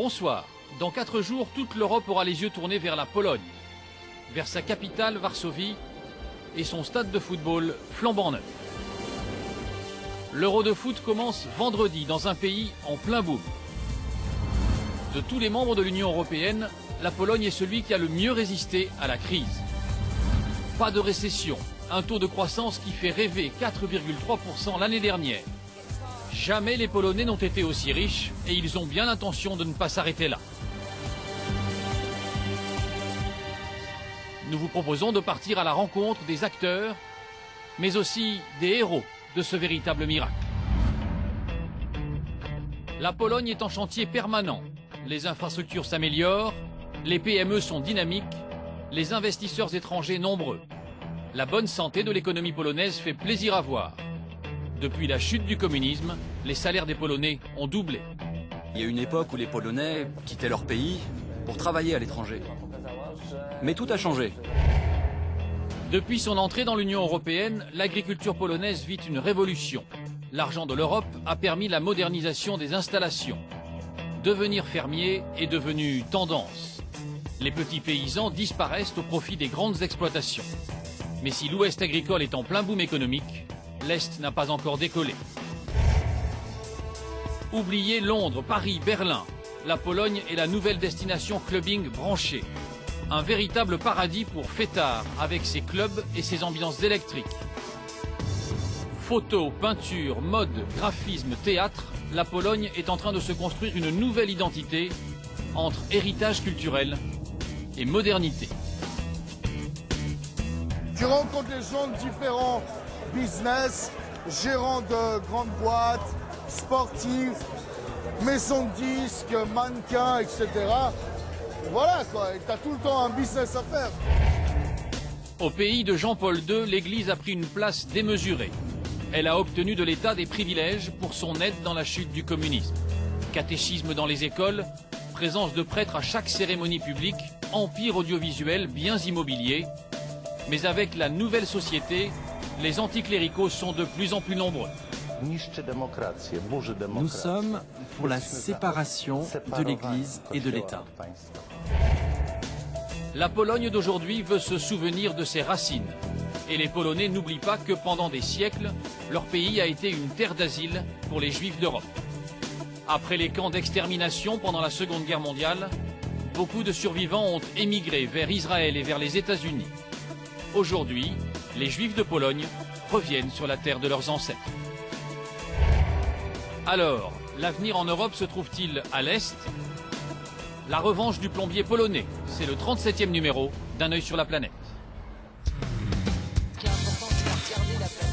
Bonsoir. Dans 4 jours, toute l'Europe aura les yeux tournés vers la Pologne, vers sa capitale, Varsovie, et son stade de football flambant neuf. L'Euro de foot commence vendredi dans un pays en plein boom. De tous les membres de l'Union européenne, la Pologne est celui qui a le mieux résisté à la crise. Pas de récession, un taux de croissance qui fait rêver 4,3% l'année dernière. Jamais les Polonais n'ont été aussi riches et ils ont bien l'intention de ne pas s'arrêter là. Nous vous proposons de partir à la rencontre des acteurs, mais aussi des héros de ce véritable miracle. La Pologne est en chantier permanent. Les infrastructures s'améliorent, les PME sont dynamiques, les investisseurs étrangers nombreux. La bonne santé de l'économie polonaise fait plaisir à voir. Depuis la chute du communisme, les salaires des Polonais ont doublé. Il y a une époque où les Polonais quittaient leur pays pour travailler à l'étranger. Mais tout a changé. Depuis son entrée dans l'Union européenne, l'agriculture polonaise vit une révolution. L'argent de l'Europe a permis la modernisation des installations. Devenir fermier est devenu tendance. Les petits paysans disparaissent au profit des grandes exploitations. Mais si l'Ouest agricole est en plein boom économique, l'Est n'a pas encore décollé. Oubliez Londres, Paris, Berlin. La Pologne est la nouvelle destination clubbing branchée. Un véritable paradis pour fêtards avec ses clubs et ses ambiances électriques. Photos, peinture, mode, graphisme, théâtre, la Pologne est en train de se construire une nouvelle identité entre héritage culturel et modernité. Tu rencontres des gens de différents business, gérants de grandes boîtes, sportifs, maisons de disques, mannequins, etc. Voilà quoi, et t'as tout le temps un business à faire. Au pays de Jean-Paul II, l'Église a pris une place démesurée. Elle a obtenu de l'État des privilèges pour son aide dans la chute du communisme. Catéchisme dans les écoles, présence de prêtres à chaque cérémonie publique, empire audiovisuel bien immobilier. Mais avec la nouvelle société, les anticléricaux sont de plus en plus nombreux. Nous sommes pour la séparation de l'Église et de l'État. La Pologne d'aujourd'hui veut se souvenir de ses racines. Et les Polonais n'oublient pas que pendant des siècles, leur pays a été une terre d'asile pour les Juifs d'Europe. Après les camps d'extermination pendant la Seconde Guerre mondiale, beaucoup de survivants ont émigré vers Israël et vers les États-Unis. Aujourd'hui, les Juifs de Pologne reviennent sur la terre de leurs ancêtres. Alors, l'avenir en Europe se trouve-t-il à l'Est? La revanche du plombier polonais, c'est le 37e numéro d'Un œil sur la planète. Ce qui est important, c'est de regarder la planète.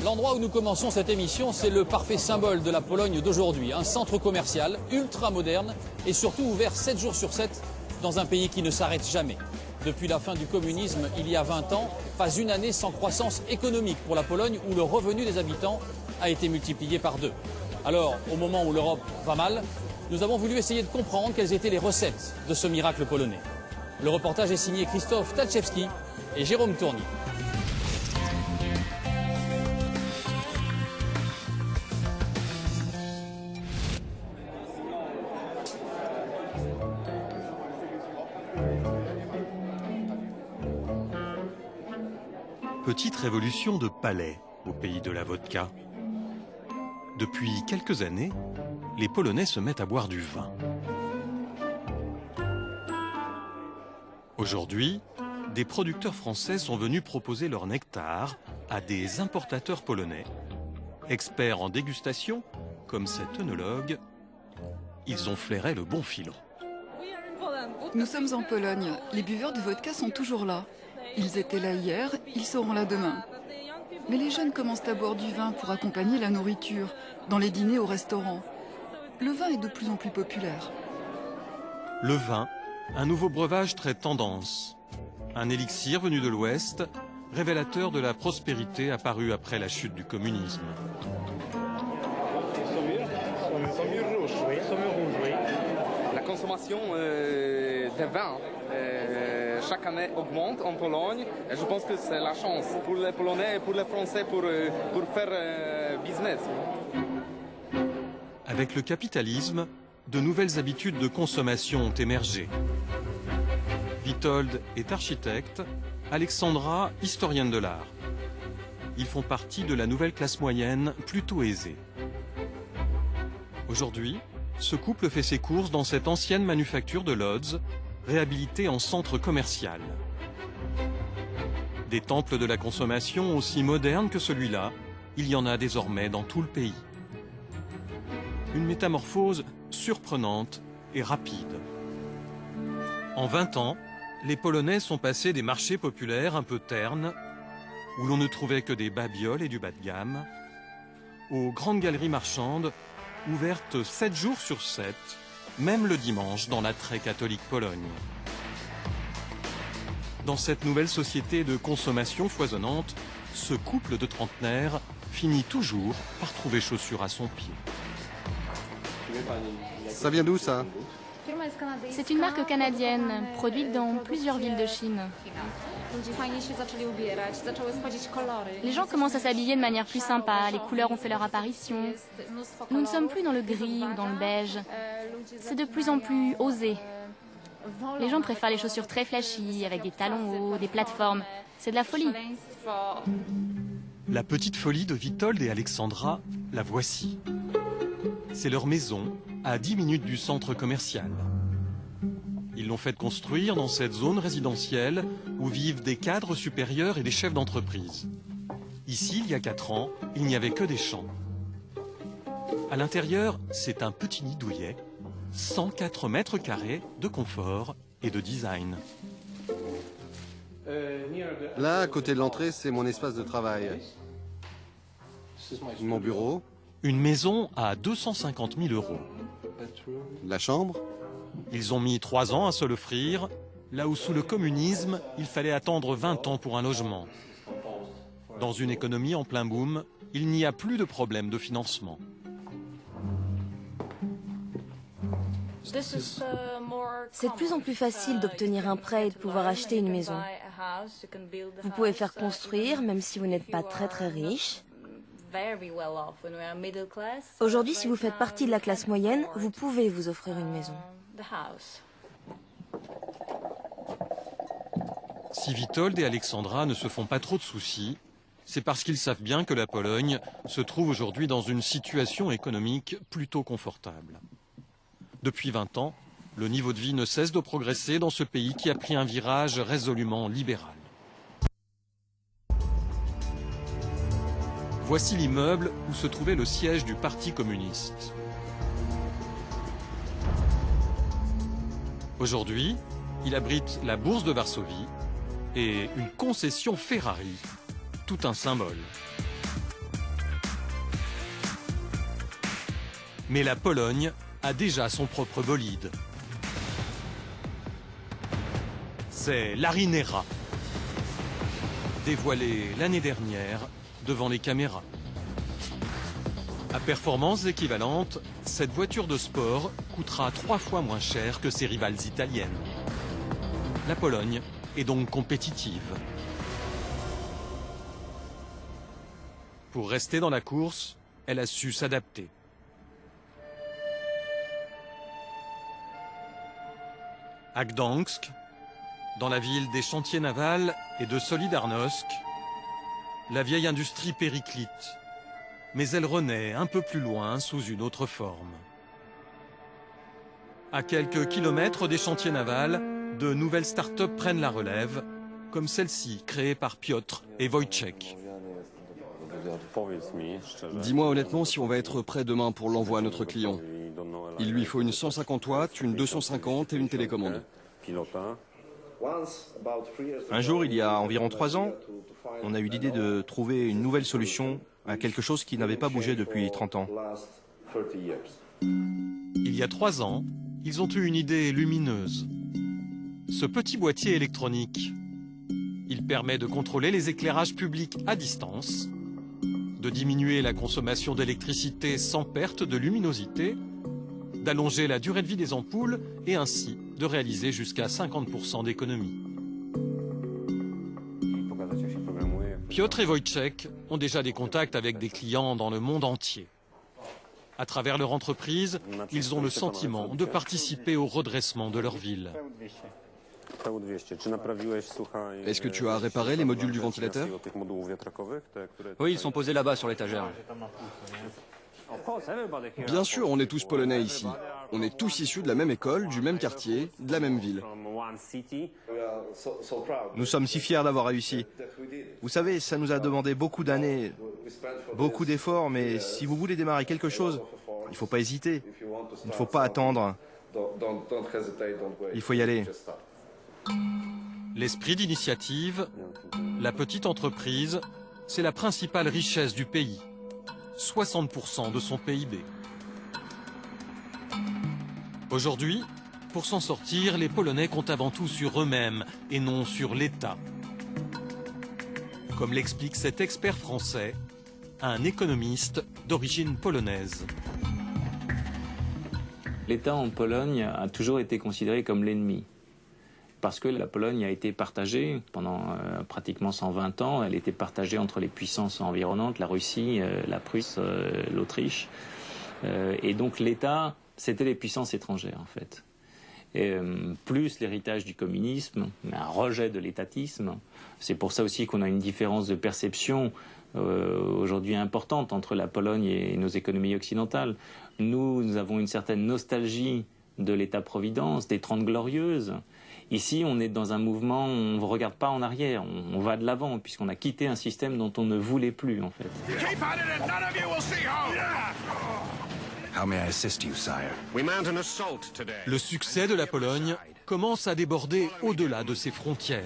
L'endroit où nous commençons cette émission, c'est le parfait symbole de la Pologne d'aujourd'hui. Un centre commercial ultra moderne et surtout ouvert 7 jours sur 7 dans un pays qui ne s'arrête jamais. Depuis la fin du communisme, il y a 20 ans, pas une année sans croissance économique pour la Pologne où le revenu des habitants a été multiplié par 2. Alors, au moment où l'Europe va mal, nous avons voulu essayer de comprendre quelles étaient les recettes de ce miracle polonais. Le reportage est signé Krzysztof Talczewski et Jérôme Tourny. Petite révolution de palais au pays de la vodka. Depuis quelques années, les Polonais se mettent à boire du vin. Aujourd'hui, des producteurs français sont venus proposer leur nectar à des importateurs polonais. Experts en dégustation, comme cet œnologue, ils ont flairé le bon filon. Nous sommes en Pologne. Les buveurs de vodka sont toujours là. Ils étaient là hier, ils seront là demain. Mais les jeunes commencent à boire du vin pour accompagner la nourriture, dans les dîners au restaurant. Le vin est de plus en plus populaire. Le vin, un nouveau breuvage très tendance. Un élixir venu de l'Ouest, révélateur de la prospérité apparue après la chute du communisme. La consommation de vin chaque année augmente en Pologne. Et je pense que c'est la chance pour les Polonais et pour les Français pour faire business. Avec le capitalisme, de nouvelles habitudes de consommation ont émergé. Witold est architecte, Alexandra, historienne de l'art. Ils font partie de la nouvelle classe moyenne, plutôt aisée. Aujourd'hui, ce couple fait ses courses dans cette ancienne manufacture de Lodz, réhabilitée en centre commercial. Des temples de la consommation aussi modernes que celui-là, il y en a désormais dans tout le pays. Une métamorphose surprenante et rapide. En 20 ans, les Polonais sont passés des marchés populaires un peu ternes, où l'on ne trouvait que des babioles et du bas de gamme, aux grandes galeries marchandes, ouvertes 7 jours sur 7, même le dimanche dans la très catholique Pologne. Dans cette nouvelle société de consommation foisonnante, ce couple de trentenaires finit toujours par trouver chaussure à son pied. Ça vient d'où ça? C'est une marque canadienne, produite dans plusieurs villes de Chine. Les gens commencent à s'habiller de manière plus sympa, les couleurs ont fait leur apparition. Nous ne sommes plus dans le gris ou dans le beige. C'est de plus en plus osé. Les gens préfèrent les chaussures très flashy, avec des talons hauts, des plateformes. C'est de la folie. La petite folie de Witold et Alexandra, la voici. C'est leur maison, à 10 minutes du centre commercial. Ils l'ont fait construire dans cette zone résidentielle où vivent des cadres supérieurs et des chefs d'entreprise. Ici, il y a 4 ans, il n'y avait que des champs. À l'intérieur, c'est un petit nid douillet, 104 mètres carrés de confort et de design. Là, à côté de l'entrée, c'est mon espace de travail. Mon bureau. Une maison à 250 000 €. La chambre. Ils ont mis 3 ans à se l'offrir, là où sous le communisme, il fallait attendre 20 ans pour un logement. Dans une économie en plein boom, il n'y a plus de problème de financement. C'est de plus en plus facile d'obtenir un prêt et de pouvoir acheter une maison. Vous pouvez faire construire, même si vous n'êtes pas très très riche. Aujourd'hui, si vous faites partie de la classe moyenne, vous pouvez vous offrir une maison. Si Witold et Alexandra ne se font pas trop de soucis, c'est parce qu'ils savent bien que la Pologne se trouve aujourd'hui dans une situation économique plutôt confortable. Depuis 20 ans, le niveau de vie ne cesse de progresser dans ce pays qui a pris un virage résolument libéral. Voici l'immeuble où se trouvait le siège du Parti communiste. Aujourd'hui, il abrite la bourse de Varsovie et une concession Ferrari, tout un symbole. Mais la Pologne a déjà son propre bolide. C'est l'Arinera, dévoilé l'année dernière devant les caméras. À performances équivalentes, cette voiture de sport coûtera 3 fois moins cher que ses rivales italiennes. La Pologne est donc compétitive. Pour rester dans la course, elle a su s'adapter. À Gdańsk, dans la ville des chantiers navals et de Solidarnosc, la vieille industrie périclite, mais elle renaît un peu plus loin sous une autre forme. À quelques kilomètres des chantiers navals, de nouvelles start-up prennent la relève, comme celle-ci créée par Piotr et Wojciech. Dis-moi honnêtement si on va être prêt demain pour l'envoi à notre client. Il lui faut une 150 watts, une 250 et une télécommande. Un jour, il y a environ 3 ans, on a eu l'idée de trouver une nouvelle solution à quelque chose qui n'avait pas bougé depuis 30 ans. Il y a 3 ans, ils ont eu une idée lumineuse. Ce petit boîtier électronique, il permet de contrôler les éclairages publics à distance, de diminuer la consommation d'électricité sans perte de luminosité, d'allonger la durée de vie des ampoules et ainsi de réaliser jusqu'à 50% d'économie. Piotr et Wojciech ont déjà des contacts avec des clients dans le monde entier. À travers leur entreprise, ils ont le sentiment de participer au redressement de leur ville. Est-ce que tu as réparé les modules du ventilateur? Oui, ils sont posés là-bas sur l'étagère. Bien sûr, on est tous polonais ici. On est tous issus de la même école, du même quartier, de la même ville. Nous sommes si fiers d'avoir réussi. Vous savez, ça nous a demandé beaucoup d'années, beaucoup d'efforts, mais si vous voulez démarrer quelque chose, il ne faut pas hésiter. Il ne faut pas attendre. Il faut y aller. L'esprit d'initiative, la petite entreprise, c'est la principale richesse du pays. 60% de son PIB. Aujourd'hui, pour s'en sortir, les Polonais comptent avant tout sur eux-mêmes et non sur l'État. Comme l'explique cet expert français, un économiste d'origine polonaise. L'État en Pologne a toujours été considéré comme l'ennemi. Parce que la Pologne a été partagée pendant pratiquement 120 ans. Elle était partagée entre les puissances environnantes, la Russie, la Prusse, l'Autriche. Et donc l'État, c'était les puissances étrangères en fait. Et, plus l'héritage du communisme, un rejet de l'étatisme. C'est pour ça aussi qu'on a une différence de perception aujourd'hui importante entre la Pologne et nos économies occidentales. Nous avons une certaine nostalgie de l'État-providence, des 30 glorieuses. Ici, on est dans un mouvement, on ne regarde pas en arrière, on va de l'avant, puisqu'on a quitté un système dont on ne voulait plus, en fait. Le succès de la Pologne commence à déborder au-delà de ses frontières.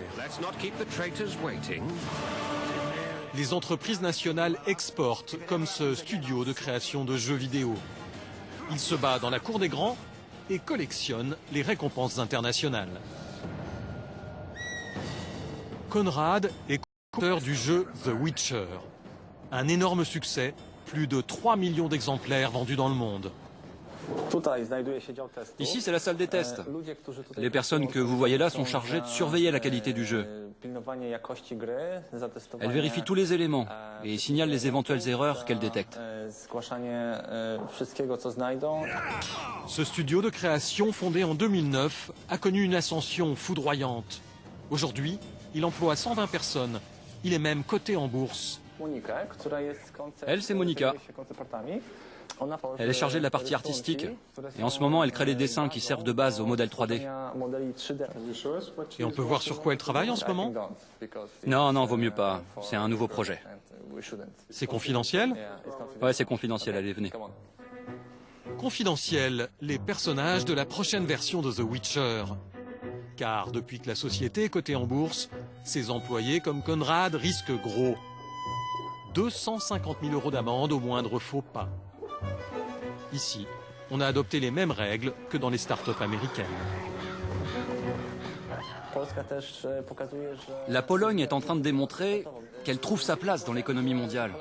Les entreprises nationales exportent, comme ce studio de création de jeux vidéo. Il se bat dans la cour des grands et collectionne les récompenses internationales. Konrad est co-auteur du jeu The Witcher. Un énorme succès, plus de 3 millions d'exemplaires vendus dans le monde. Ici, c'est la salle des tests. Les personnes que vous voyez là sont chargées de surveiller la qualité du jeu. Elles vérifient tous les éléments et signalent les éventuelles erreurs qu'elles détectent. Ce studio de création, fondé en 2009, a connu une ascension foudroyante. Aujourd'hui, il emploie 120 personnes. Il est même coté en bourse. Elle, c'est Monika. Elle est chargée de la partie artistique. Et en ce moment, elle crée les dessins qui servent de base au modèle 3D. Et on peut voir sur quoi elle travaille en ce moment? Non, vaut mieux pas. C'est un nouveau projet. C'est confidentiel? Ouais, c'est confidentiel, allez, venez. Confidentiel, les personnages de la prochaine version de The Witcher. Car depuis que la société est cotée en bourse, ses employés comme Konrad risquent gros. 250 000 € d'amende au moindre faux pas. Ici, on a adopté les mêmes règles que dans les startups américaines. La Pologne est en train de démontrer qu'elle trouve sa place dans l'économie mondiale.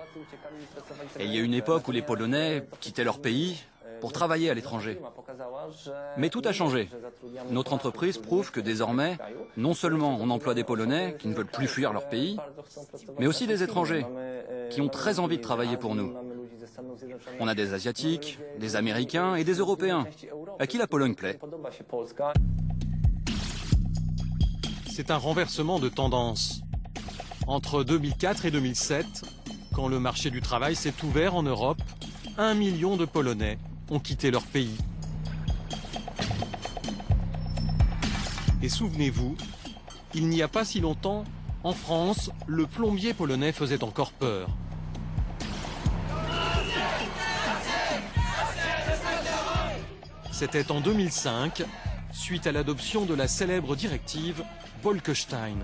Et il y a une époque où les Polonais quittaient leur pays pour travailler à l'étranger. Mais tout a changé. Notre entreprise prouve que désormais, non seulement on emploie des Polonais qui ne veulent plus fuir leur pays, mais aussi des étrangers qui ont très envie de travailler pour nous. On a des Asiatiques, des Américains et des Européens, à qui la Pologne plaît. C'est un renversement de tendance. Entre 2004 et 2007, quand le marché du travail s'est ouvert en Europe, 1 million de Polonais ont quitté leur pays. Et souvenez-vous, il n'y a pas si longtemps, en France, le plombier polonais faisait encore peur. C'était en 2005, suite à l'adoption de la célèbre directive Bolkestein.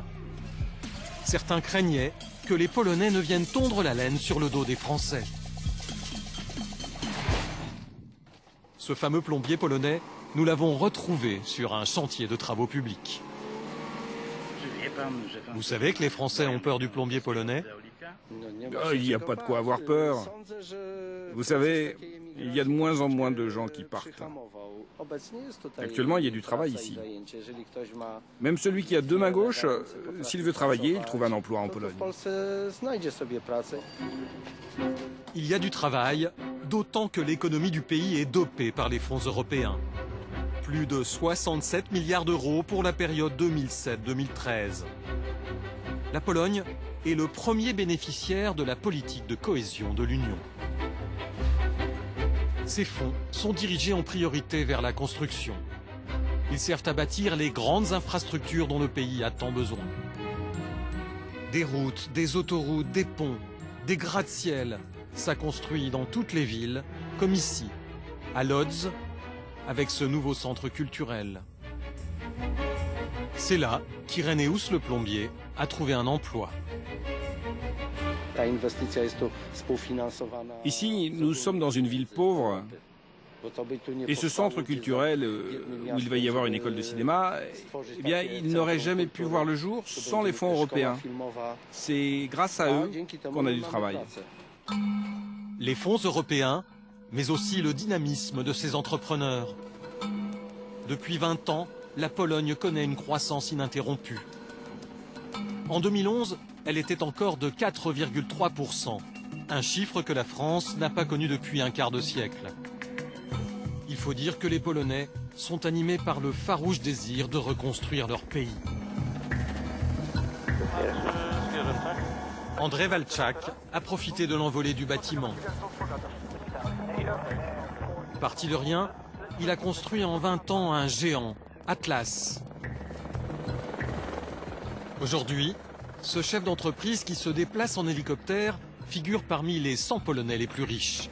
Certains craignaient que les Polonais ne viennent tondre la laine sur le dos des Français. Ce fameux plombier polonais, nous l'avons retrouvé sur un chantier de travaux publics. Vous savez que les Français ont peur du plombier polonais? Il n'y a pas de quoi avoir peur. Vous savez, il y a de moins en moins de gens qui partent. Actuellement, il y a du travail ici. Même celui qui a deux mains gauches, s'il veut travailler, il trouve un emploi en Pologne. Il y a du travail, d'autant que l'économie du pays est dopée par les fonds européens. Plus de 67 milliards d'euros pour la période 2007-2013. La Pologne est le premier bénéficiaire de la politique de cohésion de l'Union. Ces fonds sont dirigés en priorité vers la construction. Ils servent à bâtir les grandes infrastructures dont le pays a tant besoin. Des routes, des autoroutes, des ponts, des gratte-ciel, ça construit dans toutes les villes, comme ici, à Lodz, avec ce nouveau centre culturel. C'est là qu'Irénéus le plombier a trouvé un emploi. Ici, nous sommes dans une ville pauvre. Et ce centre culturel, où il va y avoir une école de cinéma, eh bien, il n'aurait jamais pu voir le jour sans les fonds européens. C'est grâce à eux qu'on a du travail. Les fonds européens, mais aussi le dynamisme de ses entrepreneurs. Depuis 20 ans, la Pologne connaît une croissance ininterrompue. En 2011, elle était encore de 4,3%, un chiffre que la France n'a pas connu depuis un quart de siècle. Il faut dire que les Polonais sont animés par le farouche désir de reconstruire leur pays. André Walczak a profité de l'envolée du bâtiment. Parti de rien, il a construit en 20 ans un géant, Atlas. Aujourd'hui, ce chef d'entreprise qui se déplace en hélicoptère figure parmi les 100 Polonais les plus riches.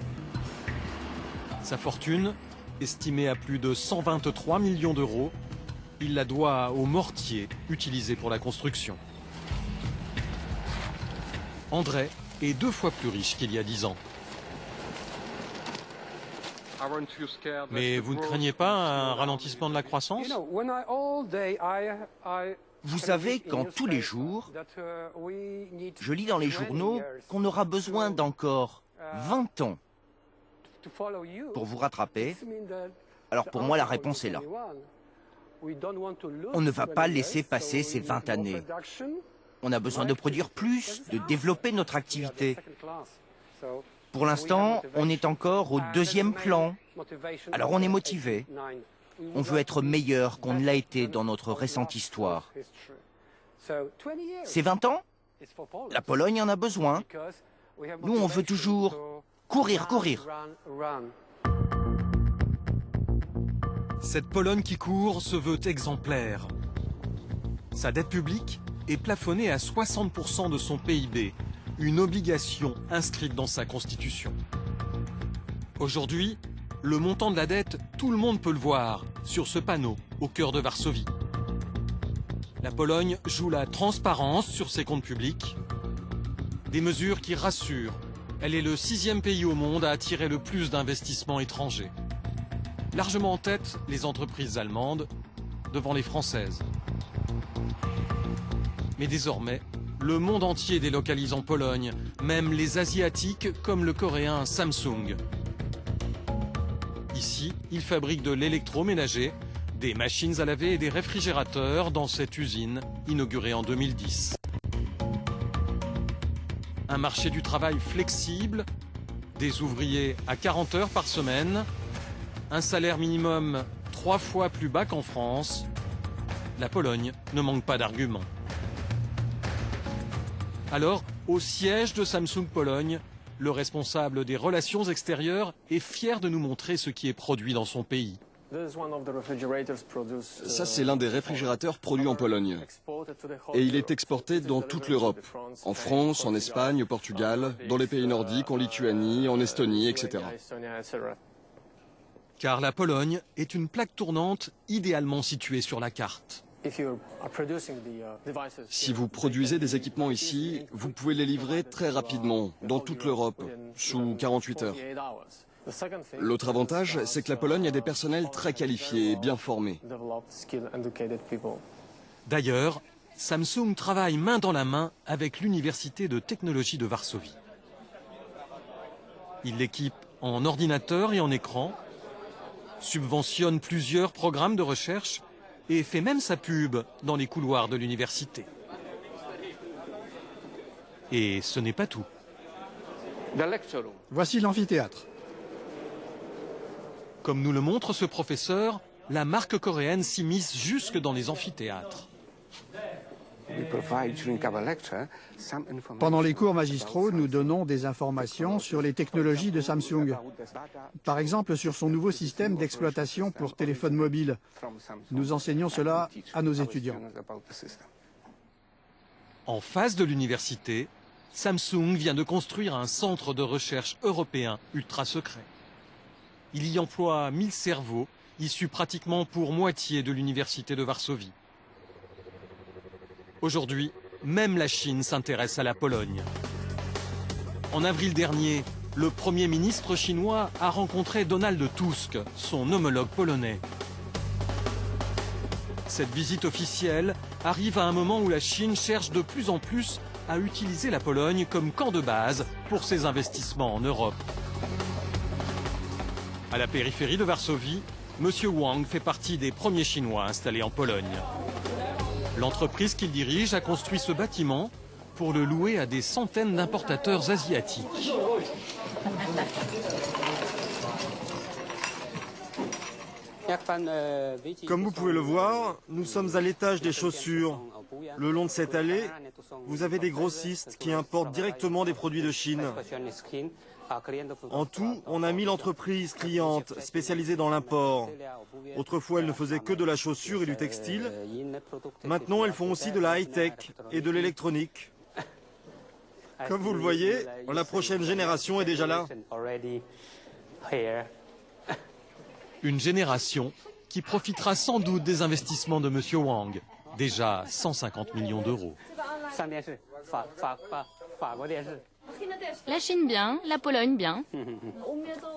Sa fortune, estimée à plus de 123 millions d'euros, il la doit aux mortiers utilisés pour la construction. André est 2 fois plus riche qu'il y a 10 ans. Mais vous ne craignez pas un ralentissement de la croissance? Vous savez, quand tous les jours, je lis dans les journaux qu'on aura besoin d'encore 20 ans pour vous rattraper, alors pour moi la réponse est là. On ne va pas laisser passer ces 20 années. On a besoin de produire plus, de développer notre activité. Pour l'instant, on est encore au 2e plan. Alors on est motivé. On veut être meilleur qu'on ne l'a été dans notre récente histoire. Ces 20 ans, la Pologne en a besoin. Nous, on veut toujours courir, courir. Cette Pologne qui court se veut exemplaire. Sa dette publique est plafonnée à 60% de son PIB, une obligation inscrite dans sa constitution. Aujourd'hui, le montant de la dette, tout le monde peut le voir sur ce panneau au cœur de Varsovie. La Pologne joue la transparence sur ses comptes publics. Des mesures qui rassurent. Elle est le 6e pays au monde à attirer le plus d'investissements étrangers. Largement en tête, les entreprises allemandes, devant les françaises. Mais désormais, le monde entier délocalise en Pologne, même les Asiatiques comme le Coréen Samsung. Ici, ils fabriquent de l'électroménager, des machines à laver et des réfrigérateurs dans cette usine inaugurée en 2010. Un marché du travail flexible, des ouvriers à 40 heures par semaine, un salaire minimum 3 fois plus bas qu'en France. La Pologne ne manque pas d'arguments. Alors, au siège de Samsung Pologne, le responsable des relations extérieures est fier de nous montrer ce qui est produit dans son pays. Ça, c'est l'un des réfrigérateurs produits en Pologne. Et il est exporté dans toute l'Europe. En France, en Espagne, au Portugal, dans les pays nordiques, en Lituanie, en Estonie, etc. Car la Pologne est une plaque tournante idéalement située sur la carte. Si vous produisez des équipements ici, vous pouvez les livrer très rapidement, dans toute l'Europe, sous 48 heures. L'autre avantage, c'est que la Pologne a des personnels très qualifiés et bien formés. D'ailleurs, Samsung travaille main dans la main avec l'Université de technologie de Varsovie. Il l'équipe en ordinateur et en écran, subventionne plusieurs programmes de recherche et fait même sa pub dans les couloirs de l'université. Et ce n'est pas tout. Voici l'amphithéâtre. Comme nous le montre ce professeur, la marque coréenne s'immisce jusque dans les amphithéâtres. Pendant les cours magistraux, nous donnons des informations sur les technologies de Samsung. Par exemple, sur son nouveau système d'exploitation pour téléphone mobile. Nous enseignons cela à nos étudiants. En face de l'université, Samsung vient de construire un centre de recherche européen ultra secret. Il y emploie 1000 cerveaux, issus pratiquement pour moitié de l'université de Varsovie. Aujourd'hui, même la Chine s'intéresse à la Pologne. En avril dernier, le Premier ministre chinois a rencontré Donald Tusk, son homologue polonais. Cette visite officielle arrive à un moment où la Chine cherche de plus en plus à utiliser la Pologne comme camp de base pour ses investissements en Europe. À la périphérie de Varsovie, M. Wang fait partie des premiers Chinois installés en Pologne. L'entreprise qu'il dirige a construit ce bâtiment pour le louer à des centaines d'importateurs asiatiques. Comme vous pouvez le voir, nous sommes à l'étage des chaussures. Le long de cette allée, vous avez des grossistes qui importent directement des produits de Chine. En tout, on a 1000 entreprises clientes spécialisées dans l'import. Autrefois, elles ne faisaient que de la chaussure et du textile. Maintenant, elles font aussi de la high-tech et de l'électronique. Comme vous le voyez, la prochaine génération est déjà là. Une génération qui profitera sans doute des investissements de M. Wang, déjà 150 millions d'euros. La Chine bien, la Pologne bien.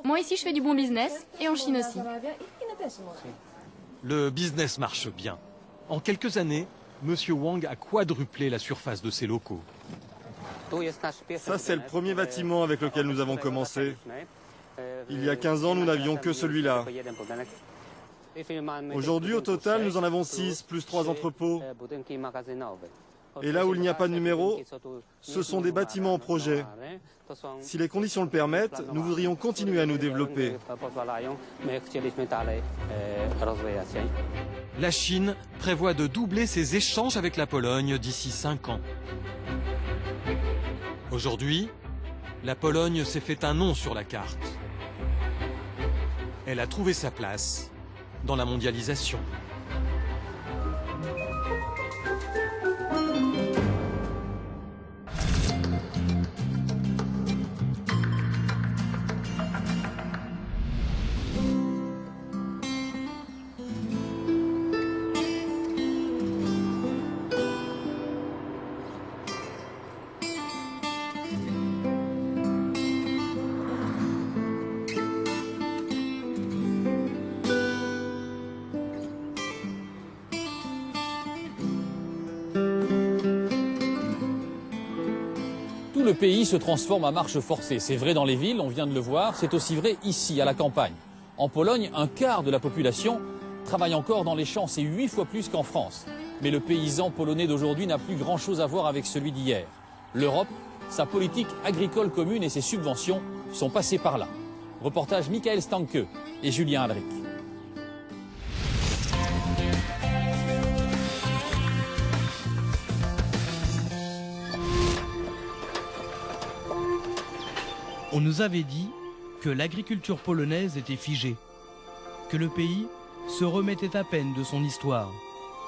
Moi ici je fais du bon business et en Chine aussi. Le business marche bien. En quelques années, M. Wang a quadruplé la surface de ses locaux. Ça, c'est le premier bâtiment avec lequel nous avons commencé. Il y a 15 ans, nous n'avions que celui-là. Aujourd'hui, au total, nous en avons 6, plus 3 entrepôts. Et là où il n'y a pas de numéro, ce sont des bâtiments en projet. Si les conditions le permettent, nous voudrions continuer à nous développer. La Chine prévoit de doubler ses échanges avec la Pologne d'ici 5 ans. Aujourd'hui, la Pologne s'est fait un nom sur la carte. Elle a trouvé sa place dans la mondialisation. Tout le pays se transforme à marche forcée. C'est vrai dans les villes, on vient de le voir, c'est aussi vrai ici, à la campagne. En Pologne, un quart de la population travaille encore dans les champs, c'est 8 fois plus qu'en France. Mais le paysan polonais d'aujourd'hui n'a plus grand-chose à voir avec celui d'hier. L'Europe, sa politique agricole commune et ses subventions sont passées par là. Reportage Michael Stanke et Julien Alric. On nous avait dit que l'agriculture polonaise était figée, que le pays se remettait à peine de son histoire.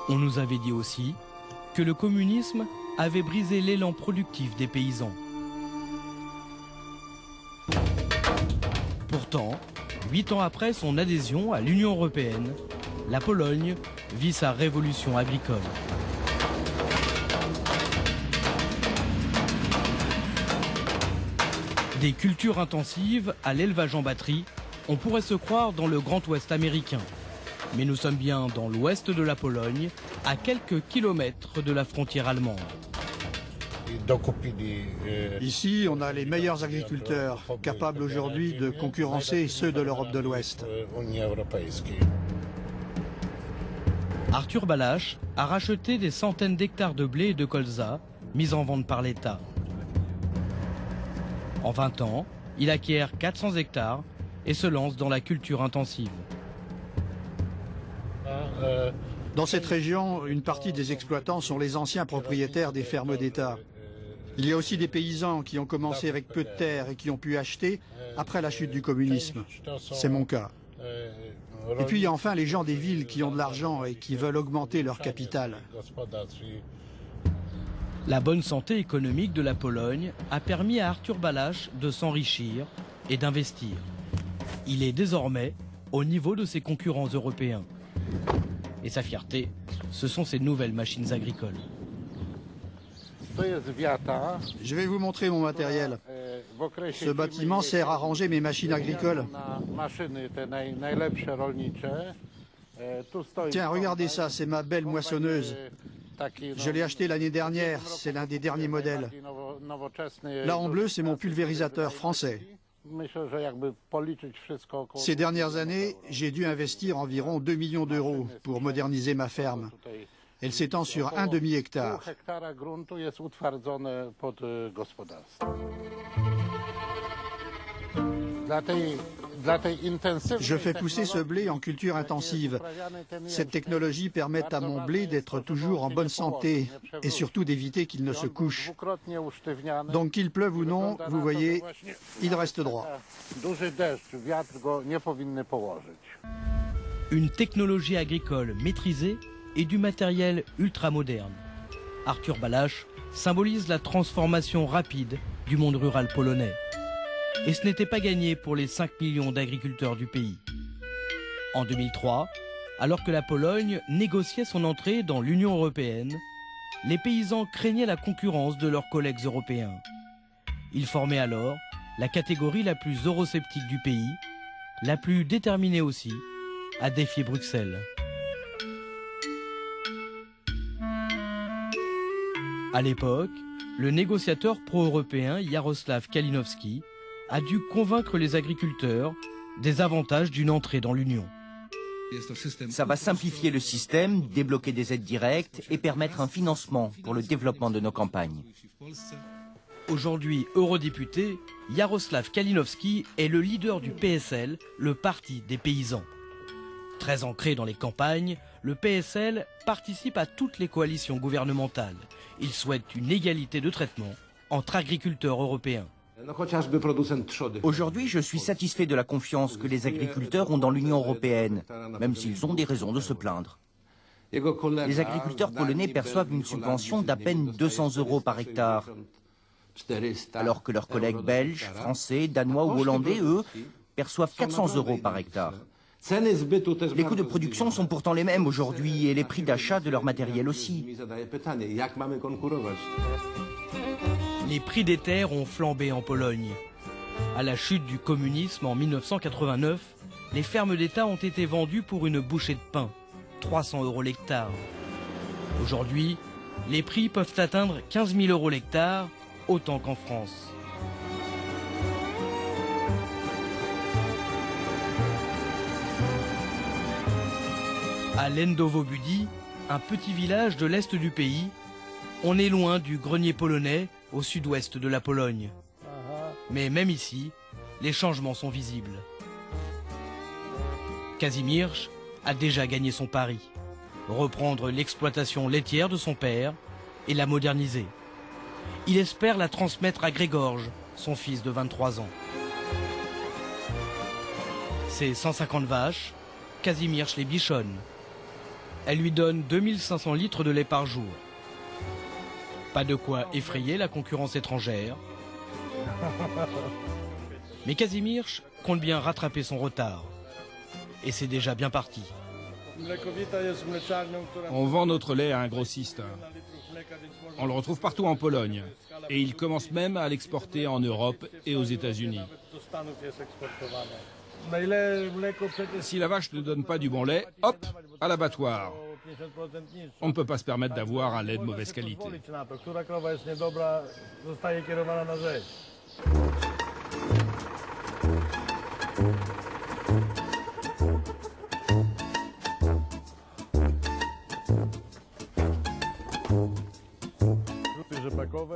On nous avait dit aussi que le communisme avait brisé l'élan productif des paysans. Pourtant, 8 ans après son adhésion à l'Union européenne, la Pologne vit sa révolution agricole. Des cultures intensives à l'élevage en batterie, on pourrait se croire dans le Grand Ouest américain. Mais nous sommes bien dans l'ouest de la Pologne, à quelques kilomètres de la frontière allemande. Ici, on a les meilleurs agriculteurs, capables aujourd'hui de concurrencer ceux de l'Europe de l'Ouest. Arthur Balázs a racheté des centaines d'hectares de blé et de colza, mis en vente par l'État. En 20 ans, il acquiert 400 hectares et se lance dans la culture intensive. Dans cette région, une partie des exploitants sont les anciens propriétaires des fermes d'État. Il y a aussi des paysans qui ont commencé avec peu de terre et qui ont pu acheter après la chute du communisme. C'est mon cas. Et puis il y a enfin les gens des villes qui ont de l'argent et qui veulent augmenter leur capital. La bonne santé économique de la Pologne a permis à Arthur Balázs de s'enrichir et d'investir. Il est désormais au niveau de ses concurrents européens. Et sa fierté, ce sont ses nouvelles machines agricoles. Je vais vous montrer mon matériel. Ce bâtiment sert à ranger mes machines agricoles. Tiens, regardez ça, c'est ma belle moissonneuse. Je l'ai acheté l'année dernière, c'est l'un des derniers modèles. Là en bleu, c'est mon pulvérisateur français. Ces dernières années, j'ai dû investir environ 2 millions d'euros pour moderniser ma ferme. Elle s'étend sur un demi-hectare. Je fais pousser ce blé en culture intensive. Cette technologie permet à mon blé d'être toujours en bonne santé et surtout d'éviter qu'il ne se couche. Donc qu'il pleuve ou non, vous voyez, il reste droit. Une technologie agricole maîtrisée et du matériel ultramoderne. Arthur Balázs symbolise la transformation rapide du monde rural polonais. Et ce n'était pas gagné pour les 5 millions d'agriculteurs du pays. En 2003, alors que la Pologne négociait son entrée dans l'Union européenne, les paysans craignaient la concurrence de leurs collègues européens. Ils formaient alors la catégorie la plus eurosceptique du pays, la plus déterminée aussi à défier Bruxelles. À l'époque, le négociateur pro-européen Jarosław Kalinowski a dû convaincre les agriculteurs des avantages d'une entrée dans l'Union. Ça va simplifier le système, débloquer des aides directes et permettre un financement pour le développement de nos campagnes. Aujourd'hui eurodéputé, Jarosław Kalinowski est le leader du PSL, le parti des paysans. Très ancré dans les campagnes, le PSL participe à toutes les coalitions gouvernementales. Il souhaite une égalité de traitement entre agriculteurs européens. Aujourd'hui, je suis satisfait de la confiance que les agriculteurs ont dans l'Union européenne, même s'ils ont des raisons de se plaindre. Les agriculteurs polonais perçoivent une subvention d'à peine 200 € par hectare, alors que leurs collègues belges, français, danois ou hollandais, eux, perçoivent 400 € par hectare. Les coûts de production sont pourtant les mêmes aujourd'hui et les prix d'achat de leur matériel aussi. Les prix des terres ont flambé en Pologne. À la chute du communisme en 1989, les fermes d'État ont été vendues pour une bouchée de pain, 300 € l'hectare. Aujourd'hui, les prix peuvent atteindre 15 000 € l'hectare, autant qu'en France. À Lendowo-Budi, un petit village de l'est du pays, on est loin du grenier polonais au sud-ouest de la Pologne. Mais même ici, les changements sont visibles. Kazimierz a déjà gagné son pari. Reprendre l'exploitation laitière de son père et la moderniser. Il espère la transmettre à Grzegorz, son fils de 23 ans. Ses 150 vaches, Kazimierz les bichonne. Elle lui donne 2500 litres de lait par jour. Pas de quoi effrayer la concurrence étrangère. Mais Kazimierz compte bien rattraper son retard. Et c'est déjà bien parti. On vend notre lait à un grossiste. On le retrouve partout en Pologne. Et il commence même à l'exporter en Europe et aux États-Unis. Si la vache ne donne pas du bon lait, hop, à l'abattoir. On ne peut pas se permettre d'avoir un lait de mauvaise qualité.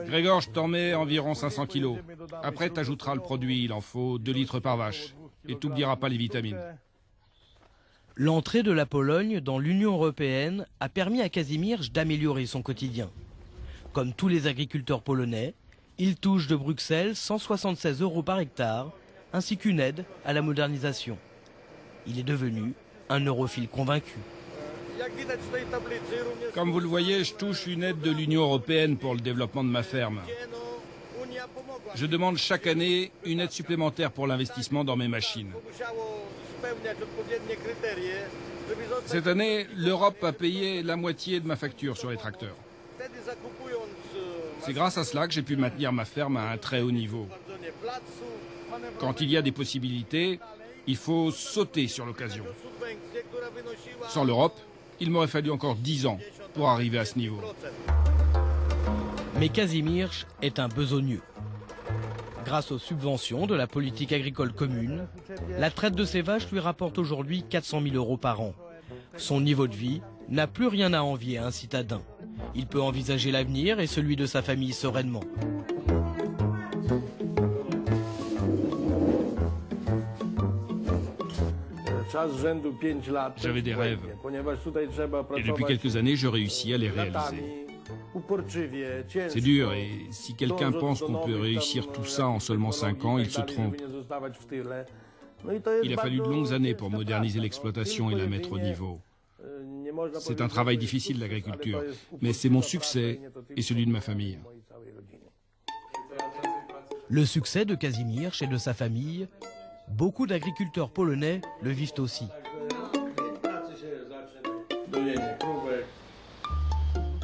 Grégor, je t'en mets environ 500 kilos. Après, t'ajouteras le produit, il en faut 2 litres par vache. Et t'oublieras pas les vitamines. L'entrée de la Pologne dans l'Union européenne a permis à Kazimierz d'améliorer son quotidien. Comme tous les agriculteurs polonais, il touche de Bruxelles 176 € par hectare, ainsi qu'une aide à la modernisation. Il est devenu un europhile convaincu. Comme vous le voyez, je touche une aide de l'Union européenne pour le développement de ma ferme. Je demande chaque année une aide supplémentaire pour l'investissement dans mes machines. Cette année, l'Europe a payé la moitié de ma facture sur les tracteurs. C'est grâce à cela que j'ai pu maintenir ma ferme à un très haut niveau. Quand il y a des possibilités, il faut sauter sur l'occasion. Sans l'Europe, il m'aurait fallu encore 10 ans pour arriver à ce niveau. Mais Kazimierz est un besogneux. Grâce aux subventions de la politique agricole commune, la traite de ses vaches lui rapporte aujourd'hui 400 000 € par an. Son niveau de vie n'a plus rien à envier à un citadin. Il peut envisager l'avenir et celui de sa famille sereinement. J'avais des rêves. Et depuis quelques années, je réussis à les réaliser. C'est dur et si quelqu'un pense qu'on peut réussir tout ça en seulement 5 ans, il se trompe. Il a fallu de longues années pour moderniser l'exploitation et la mettre au niveau. C'est un travail difficile, l'agriculture, mais c'est mon succès et celui de ma famille. Le succès de Kazimierz et de sa famille, beaucoup d'agriculteurs polonais le vivent aussi.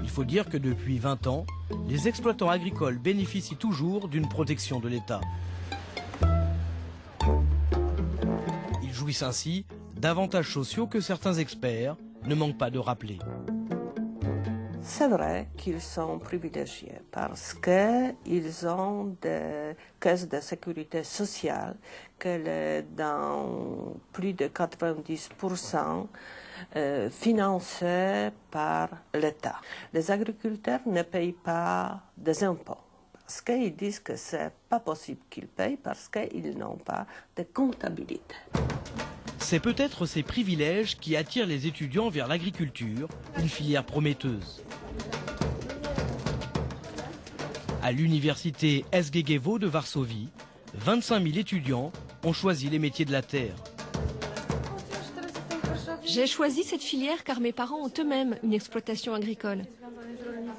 Il faut dire que depuis 20 ans, les exploitants agricoles bénéficient toujours d'une protection de l'État. Ils jouissent ainsi d'avantages sociaux que certains experts ne manquent pas de rappeler. C'est vrai qu'ils sont privilégiés parce qu'ils ont des caisses de sécurité sociale que dans plus de 90% financées par l'État. Les agriculteurs ne payent pas des impôts parce qu'ils disent que c'est pas possible qu'ils payent parce qu'ils n'ont pas de comptabilité. C'est peut-être ces privilèges qui attirent les étudiants vers l'agriculture, une filière prometteuse. À l'université SGGW de Varsovie, 25 000 étudiants ont choisi les métiers de la terre. J'ai choisi cette filière car mes parents ont eux-mêmes une exploitation agricole.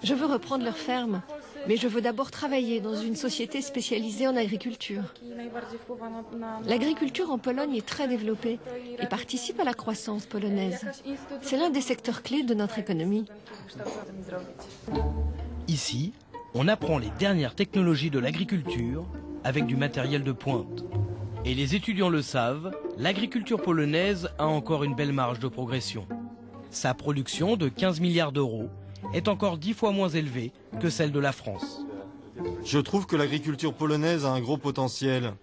Je veux reprendre leur ferme, mais je veux d'abord travailler dans une société spécialisée en agriculture. L'agriculture en Pologne est très développée et participe à la croissance polonaise. C'est l'un des secteurs clés de notre économie. Ici, on apprend les dernières technologies de l'agriculture avec du matériel de pointe. Et les étudiants le savent, l'agriculture polonaise a encore une belle marge de progression. Sa production de 15 milliards d'euros est encore 10 fois moins élevée que celle de la France. Je trouve que l'agriculture polonaise a un gros potentiel.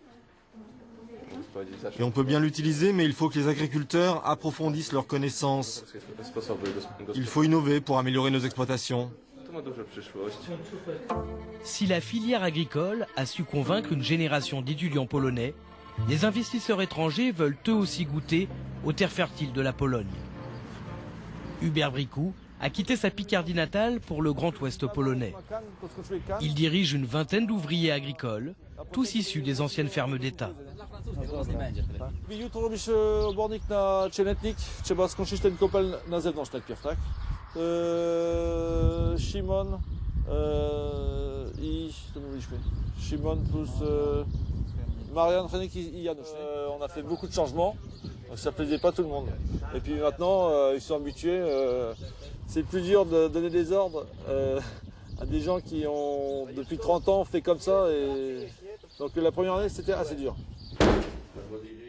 Et on peut bien l'utiliser, mais il faut que les agriculteurs approfondissent leurs connaissances. Il faut innover pour améliorer nos exploitations. Si la filière agricole a su convaincre une génération d'étudiants polonais, les investisseurs étrangers veulent eux aussi goûter aux terres fertiles de la Pologne. Hubert Bricou a quitté sa Picardie natale pour le Grand Ouest polonais. Il dirige une vingtaine d'ouvriers agricoles, tous issus des anciennes fermes d'État. Jutro robisz obornik na cienetnik, trzeba skończyć ten kopel na zewnątrz najpierw, tak? Szymon i co mówiliśmy? Szymon plus Marian, Renek i Janusz. On a fait beaucoup de changements Ça plaisait pas tout le monde. Et puis maintenant, ils sont habitués. C'est plus dur de donner des ordres à des gens qui ont, depuis 30 ans, fait comme ça. Et... Donc la première année, c'était assez dur.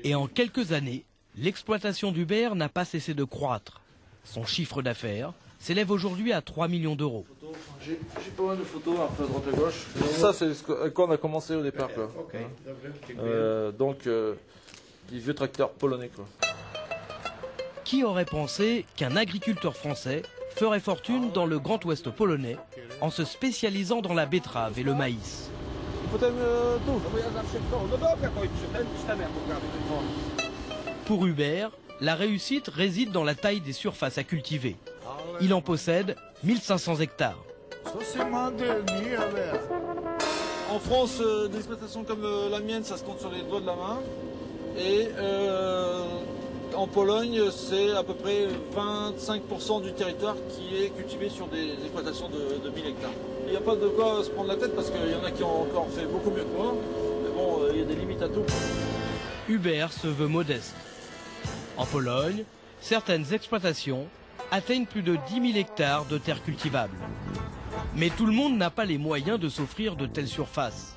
Et en quelques années, l'exploitation d'Hubert n'a pas cessé de croître. Son chiffre d'affaires s'élève aujourd'hui à 3 millions d'euros. J'ai pas mal de photos un peu à droite à gauche. Ça, c'est quand on a commencé au départ. Quoi. Donc, les vieux tracteurs polonais. Quoi. Qui aurait pensé qu'un agriculteur français ferait fortune dans le Grand Ouest polonais en se spécialisant dans la betterave et le maïs? Pour Hubert, la réussite réside dans la taille des surfaces à cultiver. Il en possède 1500 hectares. En France, des exploitations comme la mienne, ça se compte sur les doigts de la main. Et en Pologne, c'est à peu près 25% du territoire qui est cultivé sur des exploitations de 1000 hectares. Il n'y a pas de quoi se prendre la tête parce qu'il y en a qui ont encore fait beaucoup mieux que moi. Mais bon, il y a des limites à tout. Hubert se veut modeste. En Pologne, certaines exploitations atteignent plus de 10 000 hectares de terres cultivables. Mais tout le monde n'a pas les moyens de s'offrir de telles surfaces.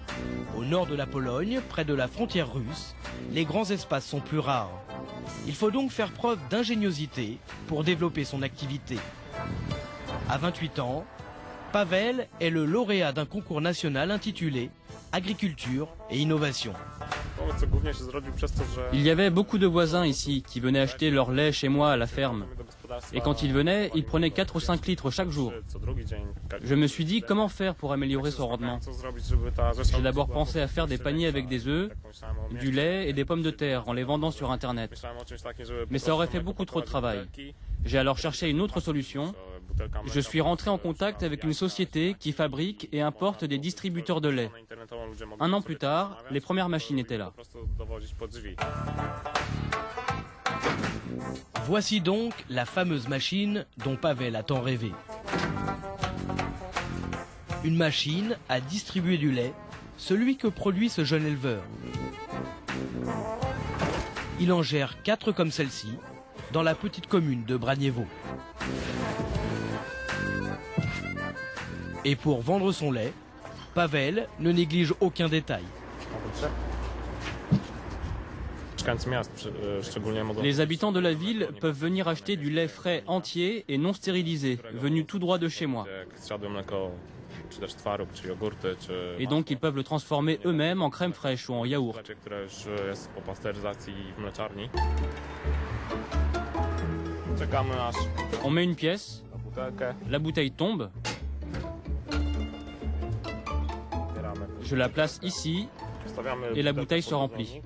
Au nord de la Pologne, près de la frontière russe, les grands espaces sont plus rares. Il faut donc faire preuve d'ingéniosité pour développer son activité. À 28 ans, Pavel est le lauréat d'un concours national intitulé Agriculture et Innovation. Il y avait beaucoup de voisins ici qui venaient acheter leur lait chez moi à la ferme. Et quand ils venaient, ils prenaient 4 ou 5 litres chaque jour. Je me suis dit comment faire pour améliorer son rendement. J'ai d'abord pensé à faire des paniers avec des œufs, du lait et des pommes de terre en les vendant sur Internet. Mais ça aurait fait beaucoup trop de travail. J'ai alors cherché une autre solution. Je suis rentré en contact avec une société qui fabrique et importe des distributeurs de lait. 1 an plus tard, les premières machines étaient là. Voici donc la fameuse machine dont Pavel a tant rêvé. Une machine à distribuer du lait, celui que produit ce jeune éleveur. Il en gère 4 comme celle-ci, dans la petite commune de Braniewo. Et pour vendre son lait, Pavel ne néglige aucun détail. Les habitants de la ville peuvent venir acheter du lait frais entier et non stérilisé, venu tout droit de chez moi. Et donc ils peuvent le transformer eux-mêmes en crème fraîche ou en yaourt. On met une pièce, la bouteille tombe, je la place ici et la bouteille se remplit.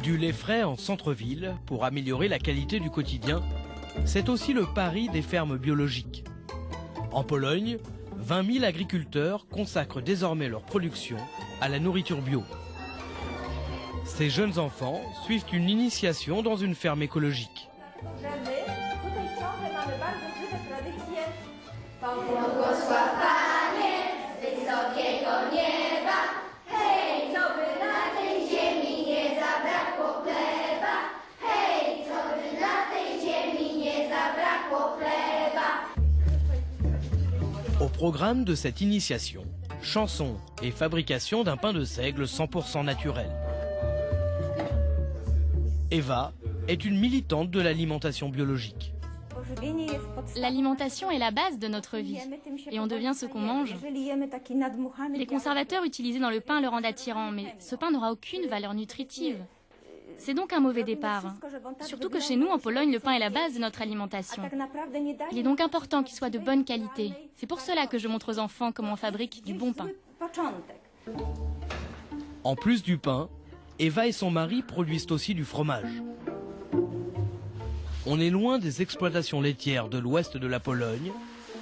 Du lait frais en centre-ville pour améliorer la qualité du quotidien, c'est aussi le pari des fermes biologiques. En Pologne, 20 000 agriculteurs consacrent désormais leur production à la nourriture bio. Ces jeunes enfants suivent une initiation dans une ferme écologique. Au programme de cette initiation, chansons et fabrication d'un pain de seigle 100% naturel. Eva est une militante de l'alimentation biologique. L'alimentation est la base de notre vie et on devient ce qu'on mange. Les conservateurs utilisés dans le pain le rendent attirant, mais ce pain n'aura aucune valeur nutritive. C'est donc un mauvais départ. Surtout que chez nous, en Pologne, le pain est la base de notre alimentation. Il est donc important qu'il soit de bonne qualité. C'est pour cela que je montre aux enfants comment on fabrique du bon pain. En plus du pain, Eva et son mari produisent aussi du fromage. On est loin des exploitations laitières de l'ouest de la Pologne.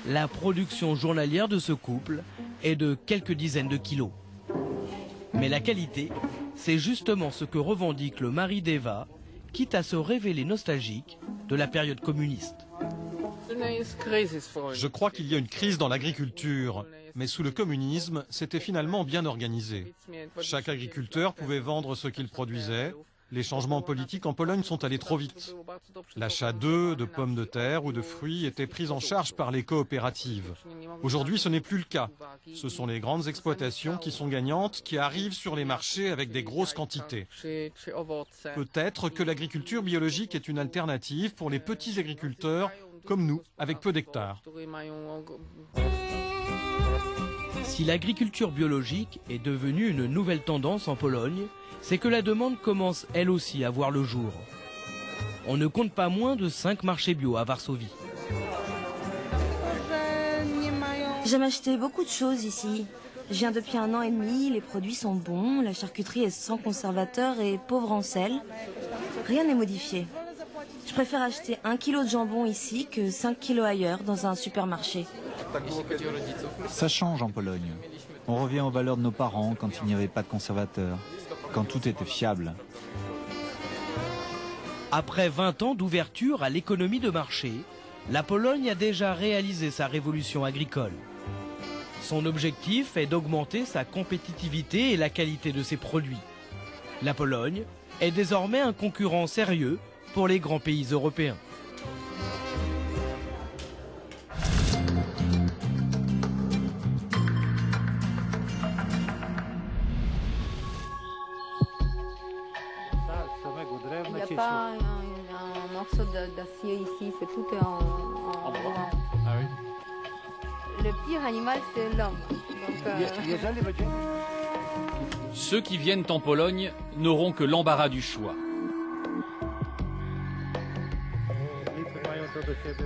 La production journalière de ce couple est de quelques dizaines de kilos. Mais la qualité, c'est justement ce que revendique le mari d'Eva, quitte à se révéler nostalgique de la période communiste. Je crois qu'il y a une crise dans l'agriculture. Mais sous le communisme, c'était finalement bien organisé. Chaque agriculteur pouvait vendre ce qu'il produisait. Les changements politiques en Pologne sont allés trop vite. L'achat d'œufs, de pommes de terre ou de fruits était pris en charge par les coopératives. Aujourd'hui, ce n'est plus le cas. Ce sont les grandes exploitations qui sont gagnantes, qui arrivent sur les marchés avec des grosses quantités. Peut-être que l'agriculture biologique est une alternative pour les petits agriculteurs comme nous, avec peu d'hectares. Si l'agriculture biologique est devenue une nouvelle tendance en Pologne, c'est que la demande commence elle aussi à voir le jour. On ne compte pas moins de 5 marchés bio à Varsovie. J'aime acheter beaucoup de choses ici. Je viens depuis 1 an et demi, les produits sont bons, la charcuterie est sans conservateur et pauvre en sel. Rien n'est modifié. Je préfère acheter 1 kilo de jambon ici que 5 kilos ailleurs dans un supermarché. Ça change en Pologne. On revient aux valeurs de nos parents quand il n'y avait pas de conservateur, quand tout était fiable. Après 20 ans d'ouverture à l'économie de marché, la Pologne a déjà réalisé sa révolution agricole. Son objectif est d'augmenter sa compétitivité et la qualité de ses produits. La Pologne est désormais un concurrent sérieux pour les grands pays européens. Il n'y a pas un morceau d'acier ici, c'est tout en blanc. Ah oui. Le pire animal, c'est l'homme. Ceux qui viennent en Pologne n'auront que l'embarras du choix.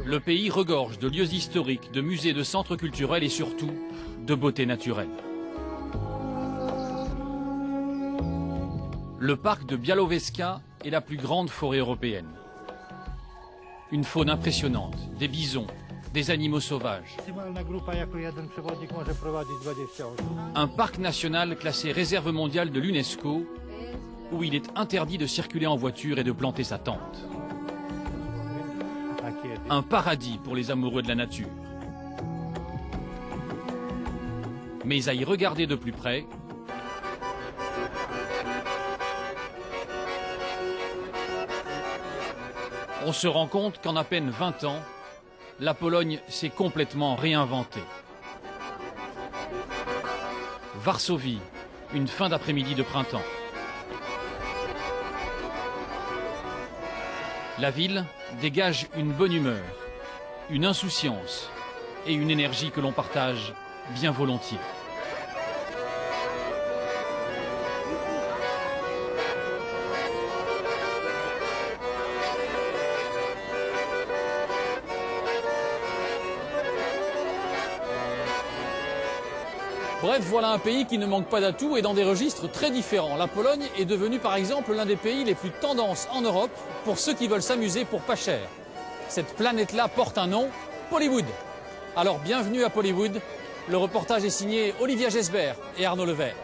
Le pays regorge de lieux historiques, de musées, de centres culturels et surtout de beauté naturelle. Le parc de Białowieska est la plus grande forêt européenne. Une faune impressionnante, des bisons, des animaux sauvages. Un parc national classé réserve mondiale de l'UNESCO où il est interdit de circuler en voiture et de planter sa tente. Un paradis pour les amoureux de la nature. Mais à y regarder de plus près, on se rend compte qu'en à peine 20 ans, la Pologne s'est complètement réinventée. Varsovie, une fin d'après-midi de printemps. La ville dégage une bonne humeur, une insouciance et une énergie que l'on partage bien volontiers. Bref, voilà un pays qui ne manque pas d'atouts et dans des registres très différents. La Pologne est devenue par exemple l'un des pays les plus tendances en Europe pour ceux qui veulent s'amuser pour pas cher. Cette planète-là porte un nom, Polywood. Alors bienvenue à Polywood. Le reportage est signé Olivia Gesbert et Arnaud Levert.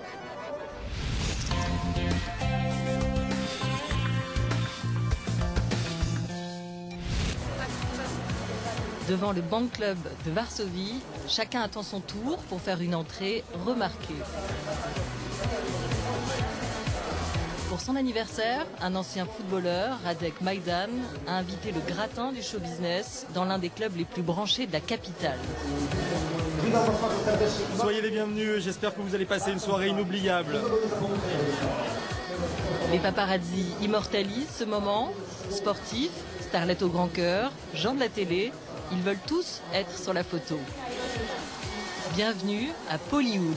Devant le Bank Club de Varsovie, chacun attend son tour pour faire une entrée remarquée. Pour son anniversaire, un ancien footballeur, Radek Majdan, a invité le gratin du show business dans l'un des clubs les plus branchés de la capitale. Soyez les bienvenus, j'espère que vous allez passer une soirée inoubliable. Les paparazzi immortalisent ce moment. Sportifs, starlettes au grand cœur, gens de la télé, ils veulent tous être sur la photo. Bienvenue à Polywood.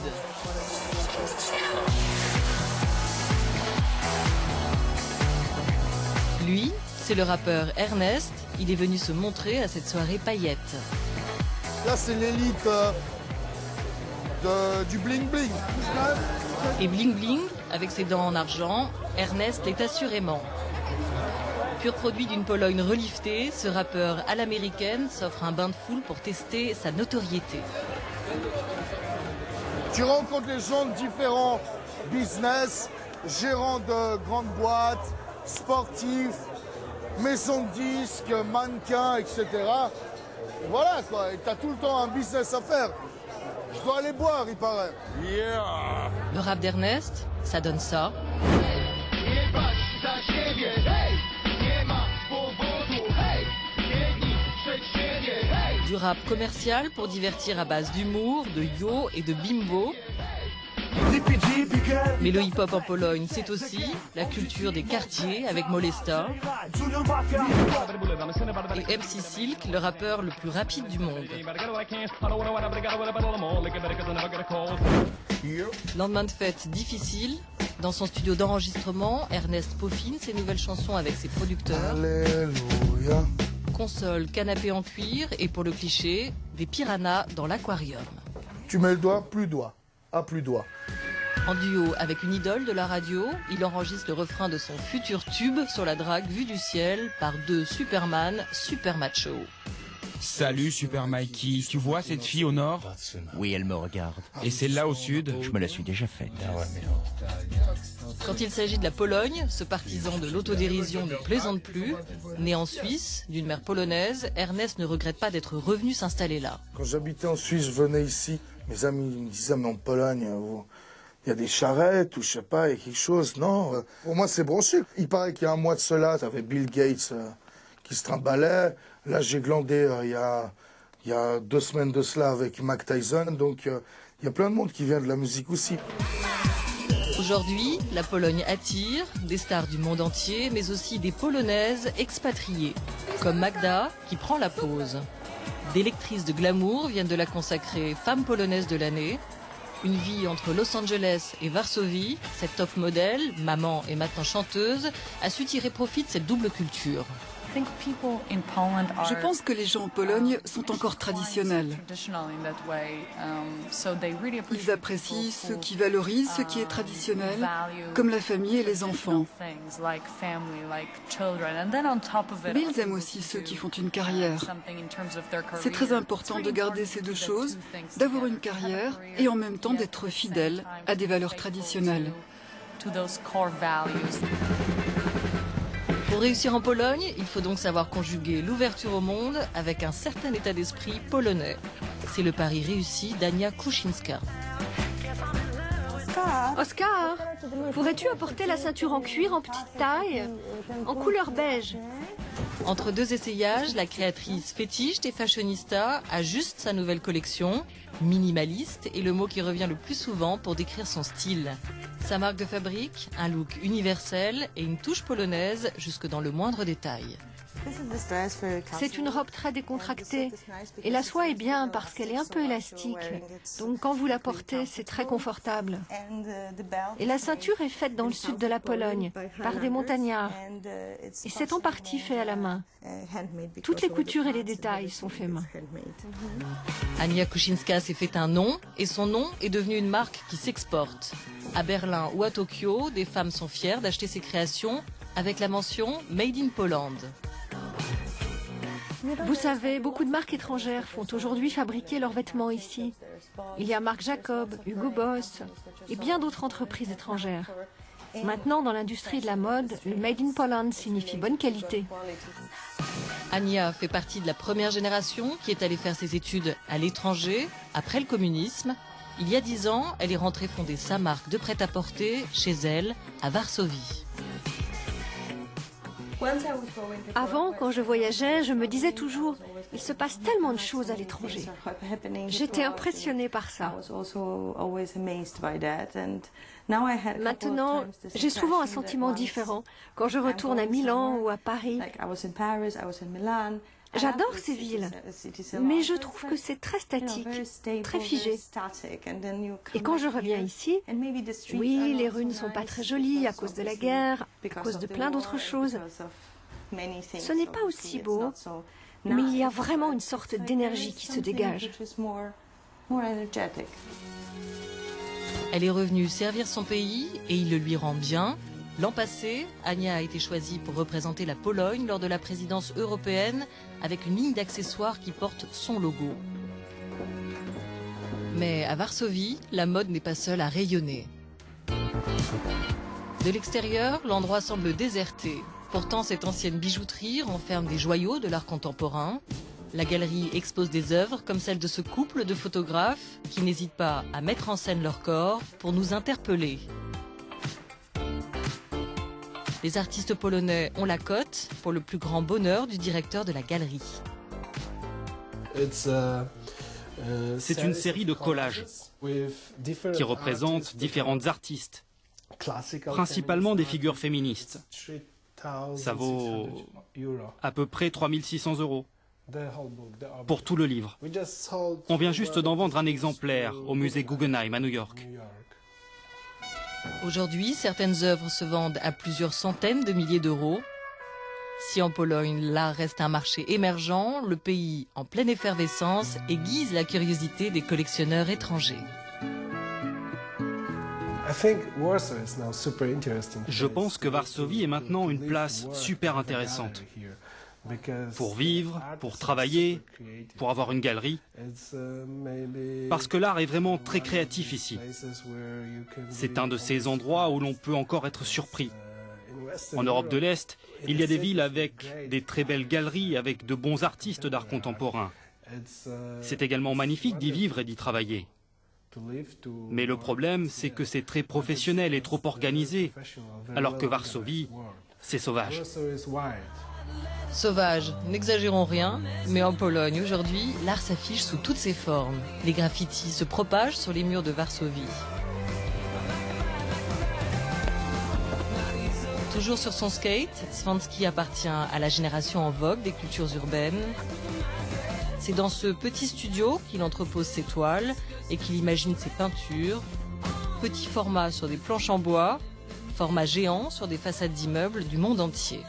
Lui, c'est le rappeur Ernest. Il est venu se montrer à cette soirée paillettes. Là, c'est l'élite du bling-bling. Et bling-bling, avec ses dents en argent, Ernest l'est assurément. Pur produit d'une Pologne reliftée, ce rappeur à l'américaine s'offre un bain de foule pour tester sa notoriété. Tu rencontres les gens de différents business, gérants de grandes boîtes, sportifs, maisons de disques, mannequins, etc. Et voilà quoi, et tu as tout le temps un business à faire. Je dois aller boire, il paraît. Le rap d'Ernest, ça donne ça. Du rap commercial pour divertir à base d'humour, de yo et de bimbo. Mais le hip-hop en Pologne, c'est aussi la culture des quartiers avec Molesta et MC Silk, le rappeur le plus rapide du monde. Lendemain de fête difficile, dans son studio d'enregistrement, Ernest peaufine ses nouvelles chansons avec ses producteurs. Alléluia. Console, canapé en cuir et pour le cliché, des piranhas dans l'aquarium. Tu mets le doigt, plus doigt. Ah, plus doigt. En duo avec une idole de la radio, il enregistre le refrain de son futur tube sur la drague vue du ciel par deux Superman super macho. Salut Super Mikey, tu vois cette fille au nord? Oui, elle me regarde. Et celle-là au sud? Je me la suis déjà faite. Quand il s'agit de la Pologne, ce partisan de l'autodérision ne plaisante plus. Né en Suisse, d'une mère polonaise, Ernest ne regrette pas d'être revenu s'installer là. Quand j'habitais en Suisse, je venais ici. Mes amis me disaient, mais en Pologne, il y a des charrettes ou je sais pas, il y a quelque chose. Non, pour moi, c'est branché. Il paraît qu'il y a un mois de cela, tu avais Bill Gates qui se trimballait. Là, j'ai glandé il y a 2 semaines de cela avec Mike Tyson. Donc, il y a plein de monde qui vient de la musique aussi. Aujourd'hui, la Pologne attire des stars du monde entier, mais aussi des Polonaises expatriées, comme Magda, qui prend la pause. Des lectrices de glamour viennent de la consacrer femme polonaise de l'année. Une vie entre Los Angeles et Varsovie, cette top modèle, maman et maintenant chanteuse, a su tirer profit de cette double culture. Je pense que les gens en Pologne sont encore traditionnels. Ils apprécient ce qui valorise ce qui est traditionnel, comme la famille et les enfants. Mais ils aiment aussi ceux qui font une carrière. C'est très important de garder ces deux choses, d'avoir une carrière et en même temps d'être fidèle à des valeurs traditionnelles. Pour réussir en Pologne, il faut donc savoir conjuguer l'ouverture au monde avec un certain état d'esprit polonais. C'est le pari réussi d'Ania Kuchinska. Oscar, pourrais-tu apporter la ceinture en cuir en petite taille, en couleur beige? Entre deux essayages, la créatrice fétiche et fashionista ajuste sa nouvelle collection. Minimaliste est le mot qui revient le plus souvent pour décrire son style. Sa marque de fabrique, un look universel et une touche polonaise jusque dans le moindre détail. C'est une robe très décontractée et la soie est bien parce qu'elle est un peu élastique. Donc quand vous la portez, c'est très confortable. Et la ceinture est faite dans le sud de la Pologne par des montagnards. Et c'est en partie fait à la main. Toutes les coutures et les détails sont faits main. Ania Kuchinska s'est fait un nom et son nom est devenu une marque qui s'exporte. À Berlin ou à Tokyo, des femmes sont fières d'acheter ses créations avec la mention Made in Poland. Vous savez, beaucoup de marques étrangères font aujourd'hui fabriquer leurs vêtements ici. Il y a Marc Jacob, Hugo Boss et bien d'autres entreprises étrangères. Maintenant, dans l'industrie de la mode, le Made in Poland signifie bonne qualité. Ania fait partie de la première génération qui est allée faire ses études à l'étranger, après le communisme. Il y a 10 ans, elle est rentrée fonder sa marque de prêt-à-porter chez elle, à Varsovie. Avant, quand je voyageais, je me disais toujours, il se passe tellement de choses à l'étranger. J'étais impressionnée par ça. Maintenant, j'ai souvent un sentiment différent quand je retourne à Milan ou à Paris. J'adore ces villes, mais je trouve que c'est très statique, très figé. Et quand je reviens ici, oui, les rues ne sont pas très jolies à cause de la guerre, à cause de plein d'autres choses. Ce n'est pas aussi beau, mais il y a vraiment une sorte d'énergie qui se dégage. Elle est revenue servir son pays et il le lui rend bien. L'an passé, Ania a été choisie pour représenter la Pologne lors de la présidence européenne avec une ligne d'accessoires qui porte son logo. Mais à Varsovie, la mode n'est pas seule à rayonner. De l'extérieur, l'endroit semble déserté. Pourtant, cette ancienne bijouterie renferme des joyaux de l'art contemporain. La galerie expose des œuvres comme celle de ce couple de photographes qui n'hésitent pas à mettre en scène leur corps pour nous interpeller. Les artistes polonais ont la cote pour le plus grand bonheur du directeur de la galerie. C'est une série de collages qui représentent différentes artistes, principalement des figures féministes. Ça vaut à peu près 3 600 € pour tout le livre. On vient juste d'en vendre un exemplaire au musée Guggenheim à New York. Aujourd'hui, certaines œuvres se vendent à plusieurs centaines de milliers d'euros. Si en Pologne, l'art reste un marché émergent, le pays en pleine effervescence aiguise la curiosité des collectionneurs étrangers. Je pense que Varsovie est maintenant une place super intéressante. Pour vivre, pour travailler, pour avoir une galerie. Parce que l'art est vraiment très créatif ici. C'est un de ces endroits où l'on peut encore être surpris. En Europe de l'Est, il y a des villes avec des très belles galeries, avec de bons artistes d'art contemporain. C'est également magnifique d'y vivre et d'y travailler. Mais le problème, c'est que c'est très professionnel et trop organisé, alors que Varsovie, c'est sauvage. Sauvage, n'exagérons rien, mais en Pologne aujourd'hui, l'art s'affiche sous toutes ses formes. Les graffitis se propagent sur les murs de Varsovie. Toujours sur son skate, Swansky appartient à la génération en vogue des cultures urbaines. C'est dans ce petit studio qu'il entrepose ses toiles et qu'il imagine ses peintures. Petit format sur des planches en bois, format géant sur des façades d'immeubles du monde entier.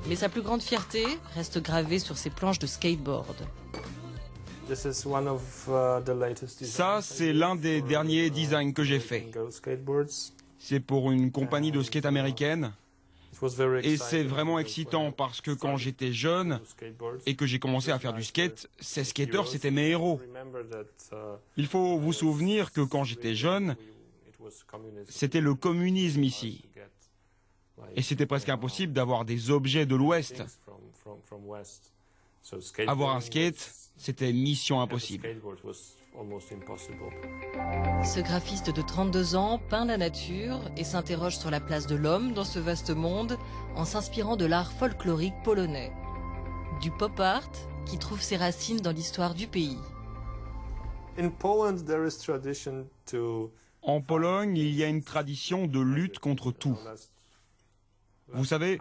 Mais sa plus grande fierté reste gravée sur ses planches de skateboard. Ça, c'est l'un des derniers designs que j'ai fait. C'est pour une compagnie de skate américaine. Et c'est vraiment excitant parce que quand j'étais jeune et que j'ai commencé à faire du skate, ces skateurs, c'était mes héros. Il faut vous souvenir que quand j'étais jeune, c'était le communisme ici. Et c'était presque impossible d'avoir des objets de l'Ouest. Avoir un skate, c'était mission impossible. Ce graphiste de 32 ans peint la nature et s'interroge sur la place de l'homme dans ce vaste monde en s'inspirant de l'art folklorique polonais. Du pop art qui trouve ses racines dans l'histoire du pays. En Pologne, il y a une tradition de lutte contre tout. Vous savez,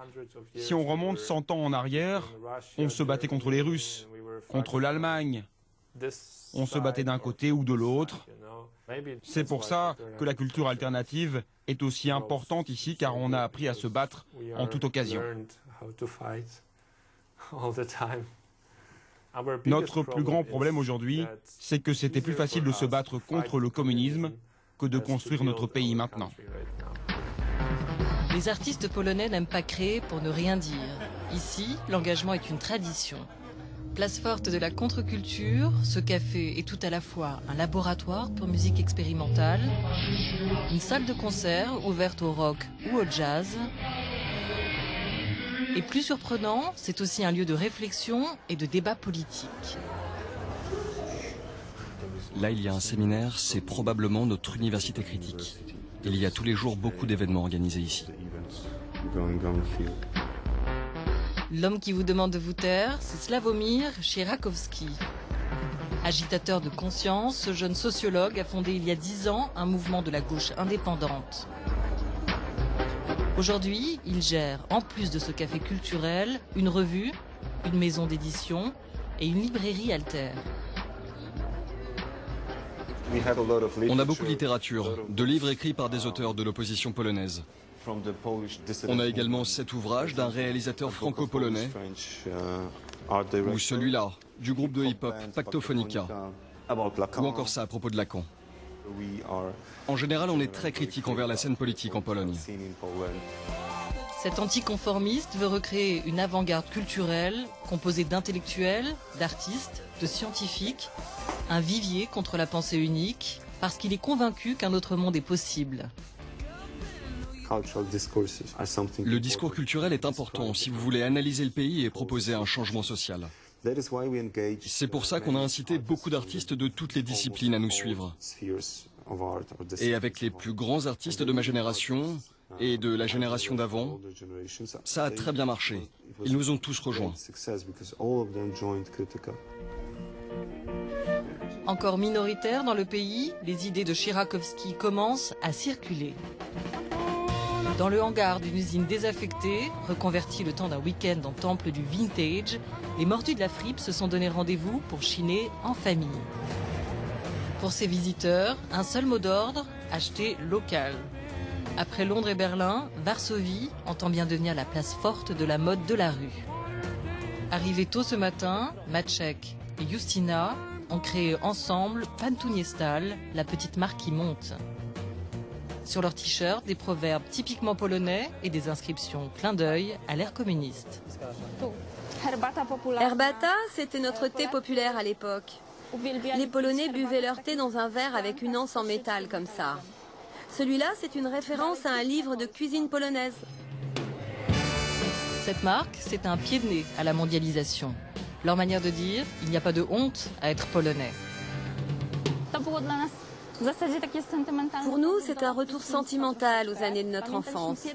si on remonte 100 ans en arrière, on se battait contre les Russes, contre l'Allemagne. On se battait d'un côté ou de l'autre. C'est pour ça que la culture alternative est aussi importante ici, car on a appris à se battre en toute occasion. Notre plus grand problème aujourd'hui, c'est que c'était plus facile de se battre contre le communisme que de construire notre pays maintenant. Les artistes polonais n'aiment pas créer pour ne rien dire. Ici, l'engagement est une tradition. Place forte de la contre-culture, ce café est tout à la fois un laboratoire pour musique expérimentale, une salle de concert ouverte au rock ou au jazz. Et plus surprenant, c'est aussi un lieu de réflexion et de débat politique. Là, il y a un séminaire, c'est probablement notre université critique. Il y a tous les jours beaucoup d'événements organisés ici. L'homme qui vous demande de vous taire, c'est Sławomir Sierakowski. Agitateur de conscience, ce jeune sociologue a fondé il y a 10 ans un mouvement de la gauche indépendante. Aujourd'hui, il gère, en plus de ce café culturel, une revue, une maison d'édition et une librairie Alter. On a beaucoup de littérature, de livres écrits par des auteurs de l'opposition polonaise. On a également cet ouvrage d'un réalisateur franco-polonais, ou celui-là, du groupe de hip-hop Pactophonica, ou encore ça à propos de Lacan. En général, on est très critique envers la scène politique en Pologne. Cet anticonformiste veut recréer une avant-garde culturelle composée d'intellectuels, d'artistes, de scientifiques, un vivier contre la pensée unique, parce qu'il est convaincu qu'un autre monde est possible. Le discours culturel est important si vous voulez analyser le pays et proposer un changement social. C'est pour ça qu'on a incité beaucoup d'artistes de toutes les disciplines à nous suivre. Et avec les plus grands artistes de ma génération et de la génération d'avant, ça a très bien marché. Ils nous ont tous rejoints. Encore minoritaires dans le pays, les idées de Chirakovsky commencent à circuler. Dans le hangar d'une usine désaffectée, reconvertie le temps d'un week-end en temple du vintage, les mordus de la fripe se sont donné rendez-vous pour chiner en famille. Pour ces visiteurs, un seul mot d'ordre, acheter local. Après Londres et Berlin, Varsovie entend bien devenir la place forte de la mode de la rue. Arrivés tôt ce matin, Maciek et Justina ont créé ensemble Pantuniestal, la petite marque qui monte. Sur leurs t-shirts, des proverbes typiquement polonais et des inscriptions clin d'œil à l'ère communiste. Herbata, c'était notre thé populaire à l'époque. Les Polonais buvaient leur thé dans un verre avec une anse en métal comme ça. Celui-là, c'est une référence à un livre de cuisine polonaise. Cette marque, c'est un pied de nez à la mondialisation. Leur manière de dire, il n'y a pas de honte à être polonais. Pour nous, c'est un retour sentimental aux années de notre enfance.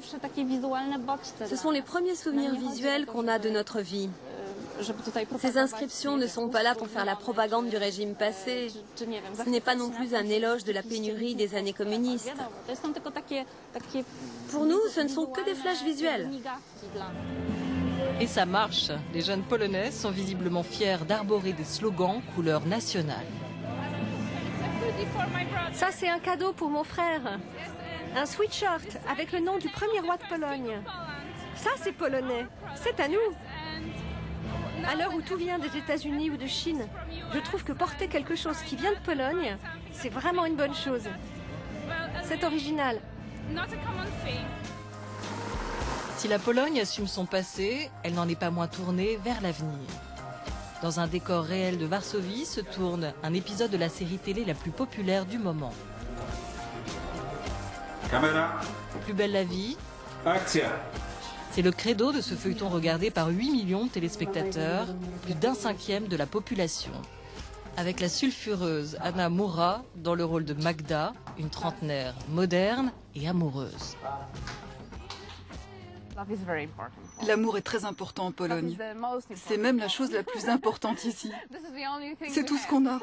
Ce sont les premiers souvenirs visuels qu'on a de notre vie. Ces inscriptions ne sont pas là pour faire la propagande du régime passé. Ce n'est pas non plus un éloge de la pénurie des années communistes. Pour nous, ce ne sont que des flashs visuels. Et ça marche. Les jeunes Polonais sont visiblement fiers d'arborer des slogans couleur nationale. Ça, c'est un cadeau pour mon frère. Un sweatshirt avec le nom du premier roi de Pologne. Ça, c'est polonais. C'est à nous. À l'heure où tout vient des États-Unis ou de Chine, je trouve que porter quelque chose qui vient de Pologne, c'est vraiment une bonne chose. C'est original. Si la Pologne assume son passé, elle n'en est pas moins tournée vers l'avenir. Dans un décor réel de Varsovie se tourne un épisode de la série télé la plus populaire du moment. Caméra. Plus belle la vie. Action. C'est le credo de ce feuilleton regardé par 8 millions de téléspectateurs, plus d'1/5 de la population. Avec la sulfureuse Anna Mura dans le rôle de Magda, une trentenaire moderne et amoureuse. L'amour est très important en Pologne. C'est même la chose la plus importante ici. C'est tout ce qu'on a.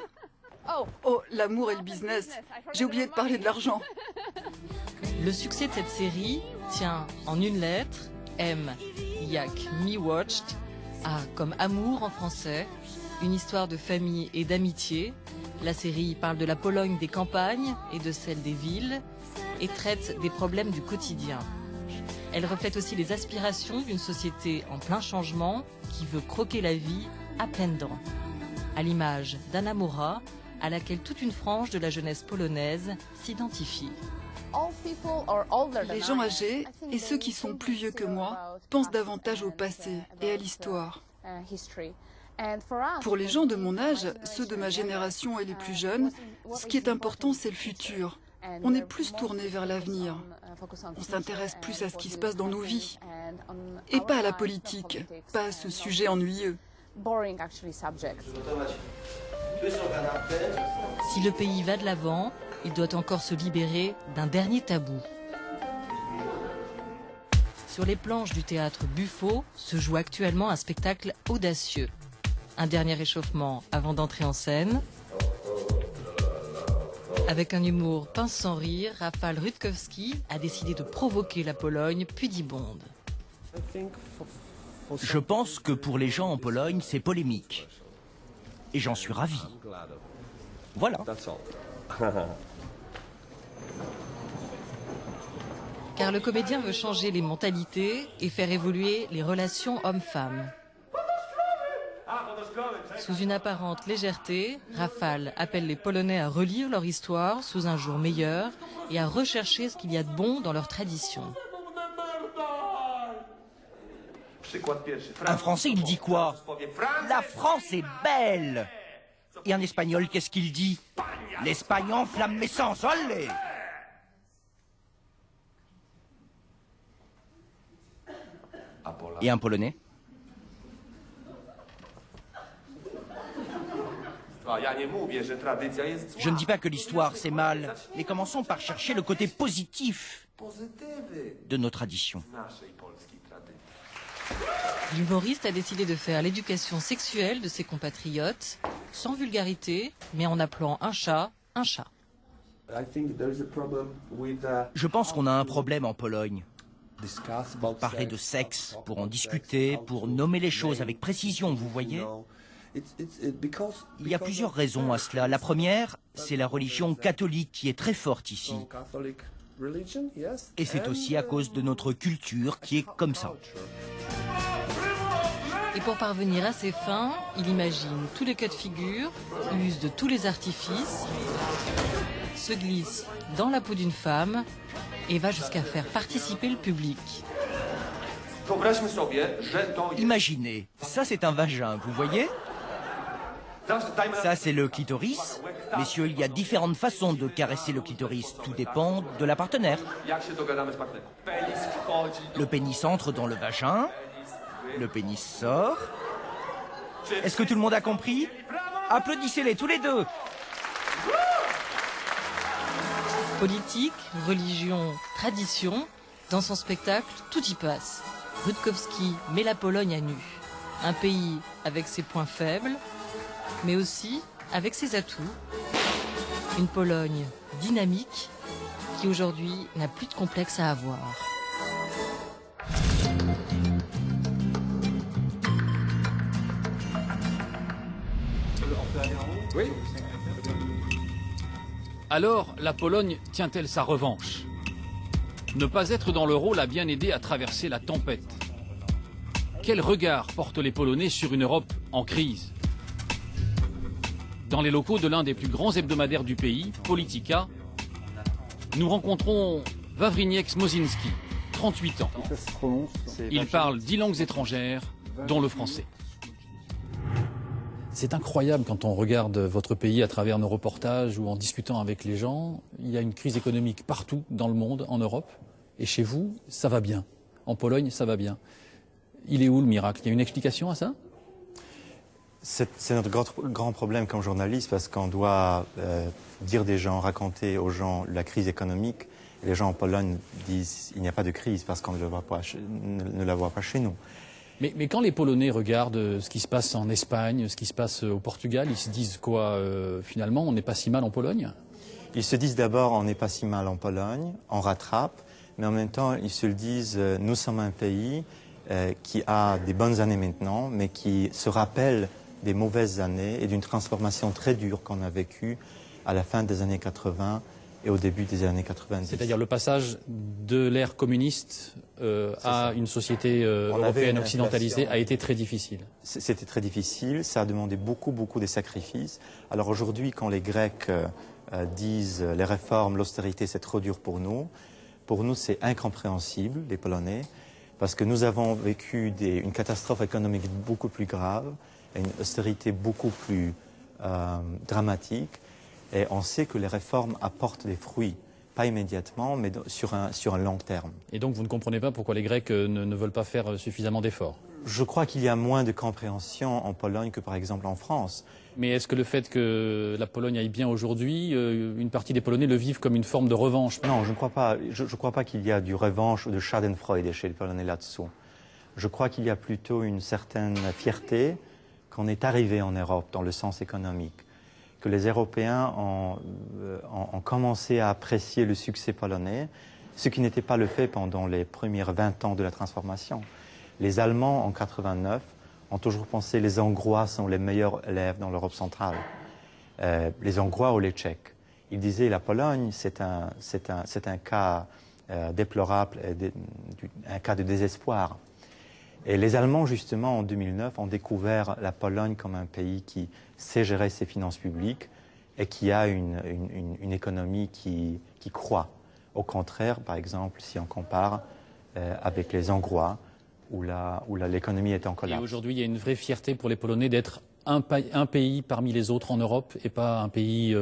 Oh, l'amour et le business. J'ai oublié de parler de l'argent. Le succès de cette série tient en une lettre, M, jak miłość, A comme amour en français, une histoire de famille et d'amitié. La série parle de la Pologne des campagnes et de celle des villes et traite des problèmes du quotidien. Elle reflète aussi les aspirations d'une société en plein changement qui veut croquer la vie à pleines dents. À l'image d'Anna Mura, à laquelle toute une frange de la jeunesse polonaise s'identifie. Les gens âgés et ceux qui sont plus vieux que moi pensent davantage au passé et à l'histoire. Pour les gens de mon âge, ceux de ma génération et les plus jeunes, ce qui est important, c'est le futur. On est plus tourné vers l'avenir. On s'intéresse plus à ce qui se passe dans nos vies. Et pas à la politique, pas à ce sujet ennuyeux. Si le pays va de l'avant, il doit encore se libérer d'un dernier tabou. Sur les planches du théâtre Buffo se joue actuellement un spectacle audacieux. Un dernier échauffement avant d'entrer en scène. Avec un humour pince sans rire, Rafał Rutkowski a décidé de provoquer la Pologne pudibonde. Je pense que pour les gens en Pologne, c'est polémique. Et j'en suis ravi. Voilà. Car le comédien veut changer les mentalités et faire évoluer les relations hommes-femmes. Sous une apparente légèreté, Rafał appelle les Polonais à relire leur histoire sous un jour meilleur et à rechercher ce qu'il y a de bon dans leur tradition. Un Français, il dit quoi? La France est belle. Et un Espagnol, qu'est-ce qu'il dit? L'Espagne enflamme mes sens, allez! Et un Polonais? Je ne dis pas que l'histoire c'est mal, mais commençons par chercher le côté positif de nos traditions. L'humoriste a décidé de faire l'éducation sexuelle de ses compatriotes, sans vulgarité, mais en appelant un chat un chat. Je pense qu'on a un problème en Pologne. Pour parler de sexe, pour en discuter, pour nommer les choses avec précision, vous voyez? Il y a plusieurs raisons à cela. La première, c'est la religion catholique qui est très forte ici. Et c'est aussi à cause de notre culture qui est comme ça. Et pour parvenir à ses fins, il imagine tous les cas de figure, use de tous les artifices, se glisse dans la peau d'une femme et va jusqu'à faire participer le public. Imaginez, ça c'est un vagin, vous voyez? Ça c'est le clitoris. Messieurs, il y a différentes façons de caresser le clitoris, tout dépend de la partenaire. Le pénis entre dans le vagin, le pénis sort. Est-ce que tout le monde a compris? Applaudissez-les tous les deux. Politique, religion, tradition, dans son spectacle, tout y passe. Rutkowski met la Pologne à nu. Un pays avec ses points faibles, mais aussi avec ses atouts. Une Pologne dynamique qui aujourd'hui n'a plus de complexe à avoir. Oui. Alors, la Pologne tient-elle sa revanche? Ne pas être dans l'euro l'a bien aidé à traverser la tempête. Quel regard portent les Polonais sur une Europe en crise? Dans les locaux de l'un des plus grands hebdomadaires du pays, Polityka, nous rencontrons Wawrzyniec Smozyński, 38 ans. Il parle 10 langues étrangères, dont le français. C'est incroyable quand on regarde votre pays à travers nos reportages ou en discutant avec les gens. Il y a une crise économique partout dans le monde, en Europe. Et chez vous, ça va bien. En Pologne, ça va bien. Il est où le miracle? Il y a une explication à ça? C'est notre grand problème comme journaliste parce qu'on doit dire des gens, raconter aux gens la crise économique. Et les gens en Pologne disent qu'il n'y a pas de crise parce qu'on ne la voit pas chez nous. Mais quand les Polonais regardent ce qui se passe en Espagne, ce qui se passe au Portugal, ils se disent quoi finalement, on n'est pas si mal en Pologne? Ils se disent d'abord on n'est pas si mal en Pologne, on rattrape, mais en même temps ils se le disent nous sommes un pays qui a des bonnes années maintenant, mais qui se rappelle des mauvaises années et d'une transformation très dure qu'on a vécue à la fin des années 80 et au début des années 90. C'est-à-dire le passage de l'ère communiste à une société européenne occidentalisée a été très difficile. C'était très difficile, ça a demandé beaucoup de sacrifices. Alors aujourd'hui, quand les Grecs disent les réformes, l'austérité, c'est trop dur pour nous c'est incompréhensible, les Polonais, parce que nous avons vécu une catastrophe économique beaucoup plus grave, une austérité beaucoup plus dramatique. Et on sait que les réformes apportent des fruits, pas immédiatement, mais sur un long terme. Et donc vous ne comprenez pas pourquoi les Grecs ne veulent pas faire suffisamment d'efforts? Je crois qu'il y a moins de compréhension en Pologne que par exemple en France. Mais est-ce que le fait que la Pologne aille bien aujourd'hui, une partie des Polonais le vivent comme une forme de revanche? Non, je ne crois pas. Je crois pas qu'il y a du revanche ou de schadenfreude chez les Polonais là-dessous. Je crois qu'il y a plutôt une certaine fierté qu'on est arrivé en Europe dans le sens économique, que les Européens ont commencé à apprécier le succès polonais, ce qui n'était pas le fait pendant les premières 20 ans de la transformation. Les Allemands, en 89, ont toujours pensé que les Hongrois sont les meilleurs élèves dans l'Europe centrale. Les Hongrois ou les Tchèques. Ils disaient la Pologne, c'est un cas déplorable, un cas de désespoir. Et les Allemands, justement, en 2009, ont découvert la Pologne comme un pays qui sait gérer ses finances publiques et qui a une économie qui croît. Au contraire, par exemple, si on compare avec les Hongrois, où l'économie est en collapse. Et aujourd'hui, il y a une vraie fierté pour les Polonais d'être un pays parmi les autres en Europe et pas un pays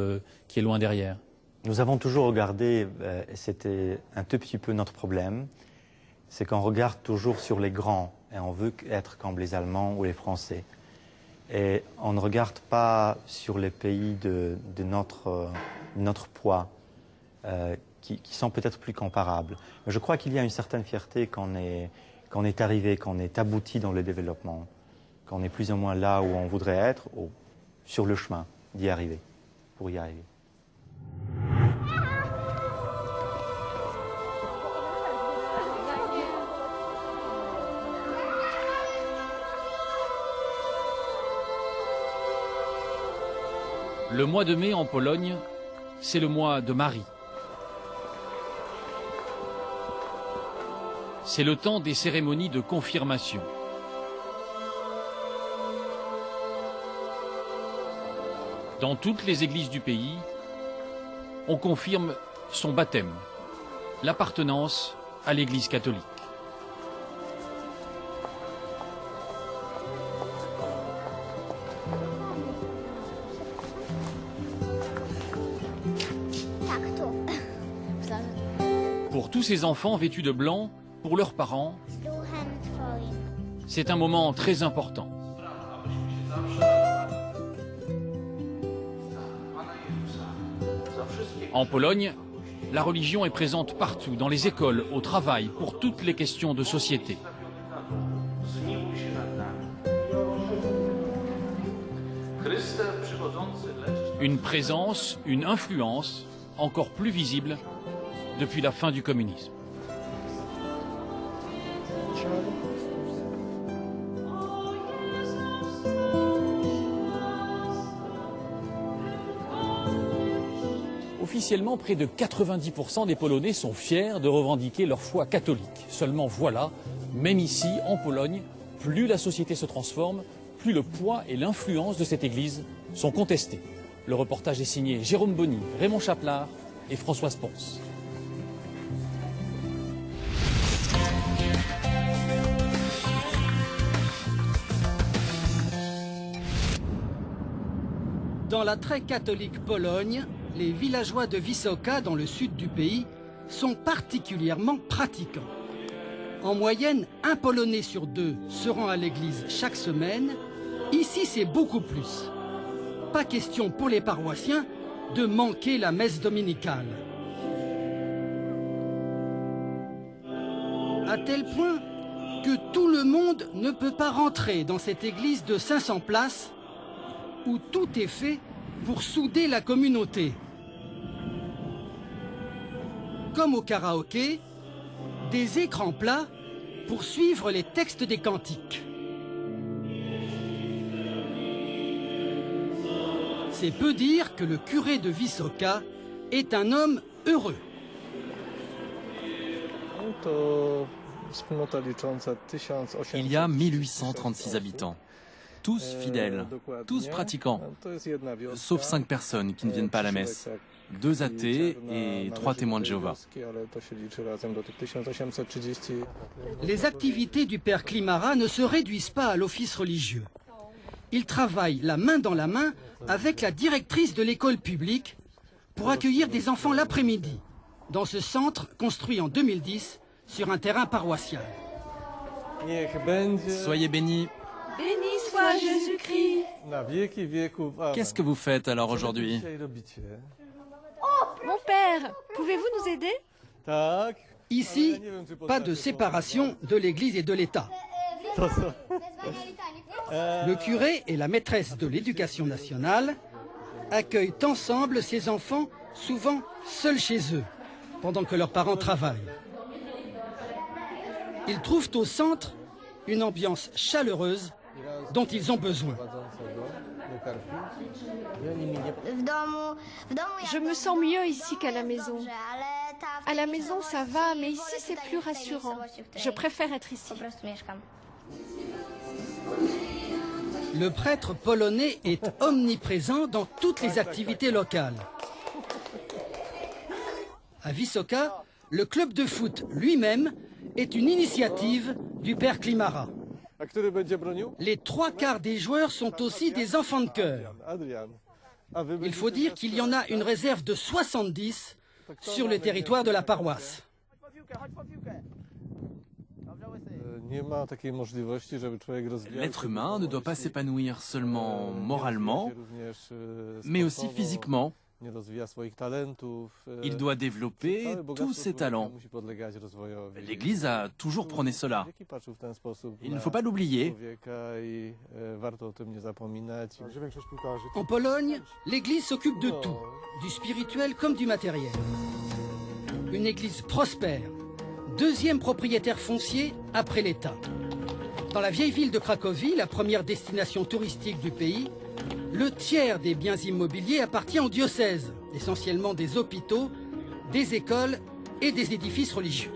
qui est loin derrière. Nous avons toujours regardé, c'était un tout petit peu notre problème, c'est qu'on regarde toujours sur les grands et on veut être comme les Allemands ou les Français. Et on ne regarde pas sur les pays de notre poids, qui sont peut-être plus comparables. Mais je crois qu'il y a une certaine fierté qu'on est arrivé, qu'on est abouti dans le développement, qu'on est plus ou moins là où on voudrait être, ou sur le chemin d'y arriver, pour y arriver. Le mois de mai en Pologne, c'est le mois de Marie. C'est le temps des cérémonies de confirmation. Dans toutes les églises du pays, on confirme son baptême, l'appartenance à l'Église catholique. Pour tous ces enfants vêtus de blanc, pour leurs parents, c'est un moment très important. En Pologne, la religion est présente partout, dans les écoles, au travail, pour toutes les questions de société. Une présence, une influence encore plus visible depuis la fin du communisme. Officiellement, près de 90% des Polonais sont fiers de revendiquer leur foi catholique. Seulement voilà, même ici, en Pologne, plus la société se transforme, plus le poids et l'influence de cette église sont contestés. Le reportage est signé Jérôme Bonny, Raymond Chaplard et Françoise Ponce. Dans la très catholique Pologne, les villageois de Wysoka, dans le sud du pays, sont particulièrement pratiquants. En moyenne, un Polonais sur deux se rend à l'église chaque semaine. Ici, c'est beaucoup plus. Pas question pour les paroissiens de manquer la messe dominicale. À tel point que tout le monde ne peut pas rentrer dans cette église de 500 places où tout est fait pour souder la communauté. Comme au karaoké, des écrans plats pour suivre les textes des cantiques. C'est peu dire que le curé de Wysoka est un homme heureux. Il y a 1836 habitants. Tous fidèles, tous pratiquants, sauf 5 personnes qui ne viennent pas à la messe. 2 athées et 3 témoins de Jéhovah. Les activités du père Klimara ne se réduisent pas à l'office religieux. Il travaille la main dans la main avec la directrice de l'école publique pour accueillir des enfants l'après-midi, dans ce centre construit en 2010 sur un terrain paroissial. Soyez bénis. Béni soit Jésus-Christ. Qu'est-ce que vous faites alors aujourd'hui? Mon père, pouvez-vous nous aider? Ici, pas de séparation de l'Église et de l'État. Le curé et la maîtresse de l'éducation nationale accueillent ensemble ces enfants, souvent seuls chez eux, pendant que leurs parents travaillent. Ils trouvent au centre une ambiance chaleureuse dont ils ont besoin. Je me sens mieux ici qu'à la maison. À la maison, ça va, mais ici, c'est plus rassurant. Je préfère être ici. Le prêtre polonais est omniprésent dans toutes les activités locales. À Wysoka, le club de foot lui-même est une initiative du père Klimara. Les 3/4 des joueurs sont aussi des enfants de chœur. Il faut dire qu'il y en a une réserve de 70 sur le territoire de la paroisse. L'être humain ne doit pas s'épanouir seulement moralement, mais aussi physiquement. Il doit développer tous ses talents. L'Église a toujours prôné cela. Il ne faut pas l'oublier. En Pologne, l'Église s'occupe de tout, du spirituel comme du matériel. Une Église prospère, deuxième propriétaire foncier après l'État. Dans la vieille ville de Cracovie, la première destination touristique du pays, le tiers des biens immobiliers appartient au diocèse, essentiellement des hôpitaux, des écoles et des édifices religieux.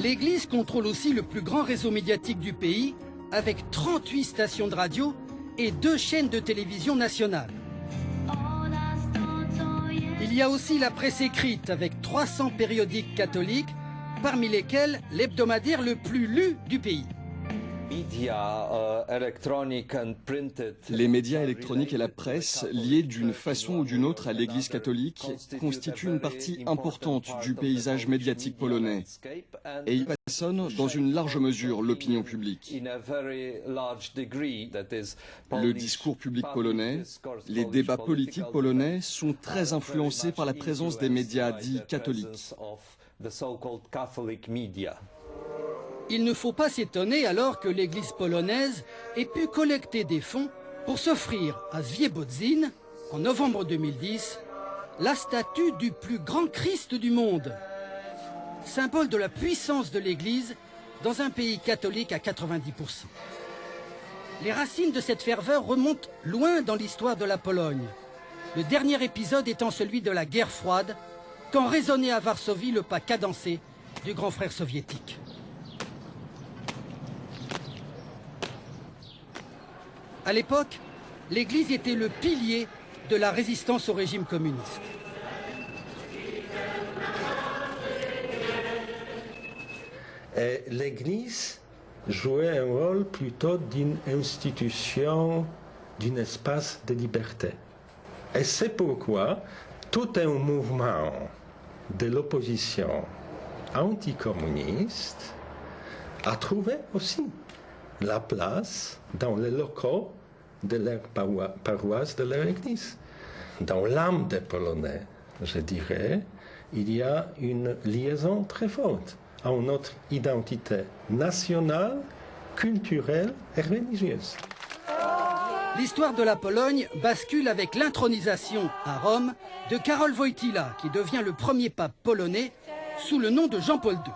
L'Église contrôle aussi le plus grand réseau médiatique du pays, avec 38 stations de radio et 2 chaînes de télévision nationales. Il y a aussi la presse écrite, avec 300 périodiques catholiques, parmi lesquels l'hebdomadaire le plus lu du pays. Les médias électroniques et la presse, liés d'une façon ou d'une autre à l'Église catholique, constituent une partie importante du paysage médiatique polonais et y façonnent dans une large mesure l'opinion publique. Le discours public polonais, les débats politiques polonais sont très influencés par la présence des médias dits catholiques. Il ne faut pas s'étonner alors que l'Église polonaise ait pu collecter des fonds pour s'offrir à Zwiebodzin, en novembre 2010, la statue du plus grand Christ du monde, symbole de la puissance de l'Église dans un pays catholique à 90%. Les racines de cette ferveur remontent loin dans l'histoire de la Pologne, le dernier épisode étant celui de la guerre froide, quand résonnait à Varsovie le pas cadencé du grand frère soviétique. À l'époque, l'Église était le pilier de la résistance au régime communiste. L'Église jouait un rôle plutôt d'une institution, d'un espace de liberté. Et c'est pourquoi tout un mouvement de l'opposition anticommuniste a trouvé aussi la place dans les locaux de leur paroisse, de leur église. Dans l'âme des Polonais, je dirais, il y a une liaison très forte à notre identité nationale, culturelle et religieuse. L'histoire de la Pologne bascule avec l'intronisation à Rome de Karol Wojtyła, qui devient le premier pape polonais sous le nom de Jean-Paul II.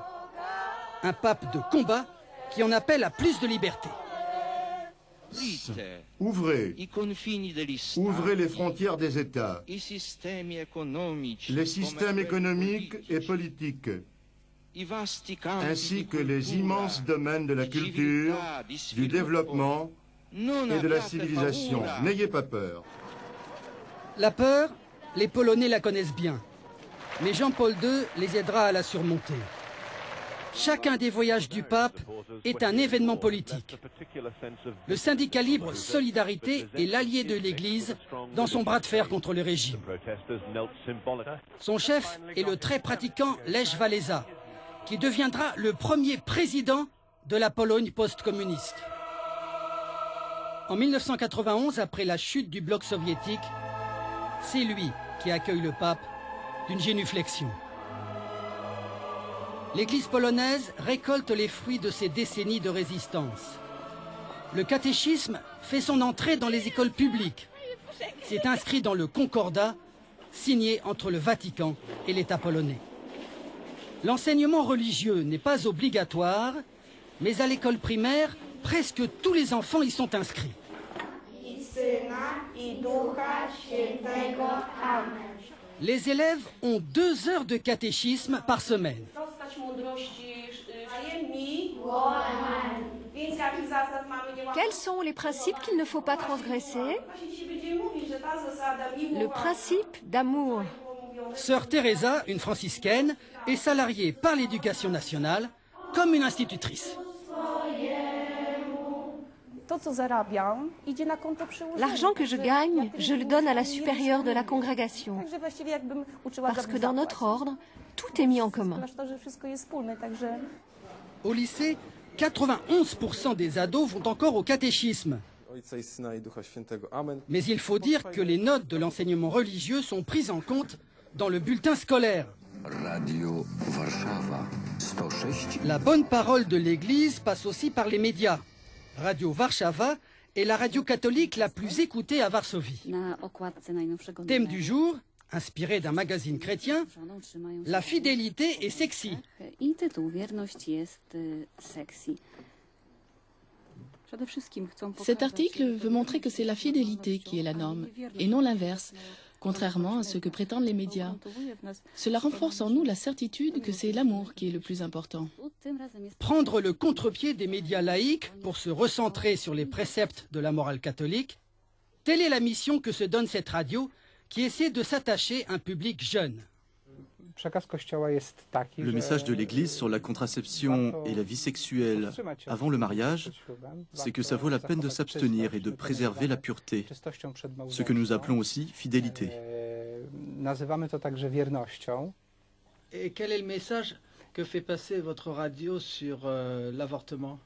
Un pape de combat qui en appelle à plus de liberté. Ouvrez les frontières des États, les systèmes économiques et politiques, ainsi que les immenses domaines de la culture, du développement et de la civilisation. N'ayez pas peur. La peur, les Polonais la connaissent bien, mais Jean-Paul II les aidera à la surmonter. Chacun des voyages du pape est un événement politique. Le syndicat libre Solidarité est l'allié de l'Église dans son bras de fer contre le régime. Son chef est le très pratiquant Lech Walesa, qui deviendra le premier président de la Pologne post-communiste. En 1991, après la chute du bloc soviétique, c'est lui qui accueille le pape d'une génuflexion. L'Église polonaise récolte les fruits de ces décennies de résistance. Le catéchisme fait son entrée dans les écoles publiques. C'est inscrit dans le Concordat, signé entre le Vatican et l'État polonais. L'enseignement religieux n'est pas obligatoire, mais à l'école primaire, presque tous les enfants y sont inscrits. Les élèves ont 2 heures de catéchisme par semaine. Quels sont les principes qu'il ne faut pas transgresser? Le principe d'amour. Sœur Teresa, une franciscaine, est salariée par l'Éducation nationale comme une institutrice. L'argent que je gagne, je le donne à la supérieure de la congrégation. Parce que dans notre ordre, tout est mis en commun. Au lycée, 91% des ados vont encore au catéchisme. Mais il faut dire que les notes de l'enseignement religieux sont prises en compte dans le bulletin scolaire. La bonne parole de l'Église passe aussi par les médias. Radio Warszawa est la radio catholique la plus écoutée à Varsovie. Thème du jour, inspiré d'un magazine chrétien, la fidélité est sexy. Cet article veut montrer que c'est la fidélité qui est la norme, et non l'inverse, contrairement à ce que prétendent les médias. Cela renforce en nous la certitude que c'est l'amour qui est le plus important. Prendre le contre-pied des médias laïques pour se recentrer sur les préceptes de la morale catholique, telle est la mission que se donne cette radio qui essaie de s'attacher à un public jeune. Le message de l'Église sur la contraception et la vie sexuelle avant le mariage, c'est que ça vaut la peine de s'abstenir et de préserver la pureté, ce que nous appelons aussi fidélité. Et quel est le message que fait passer votre radio sur l'avortement?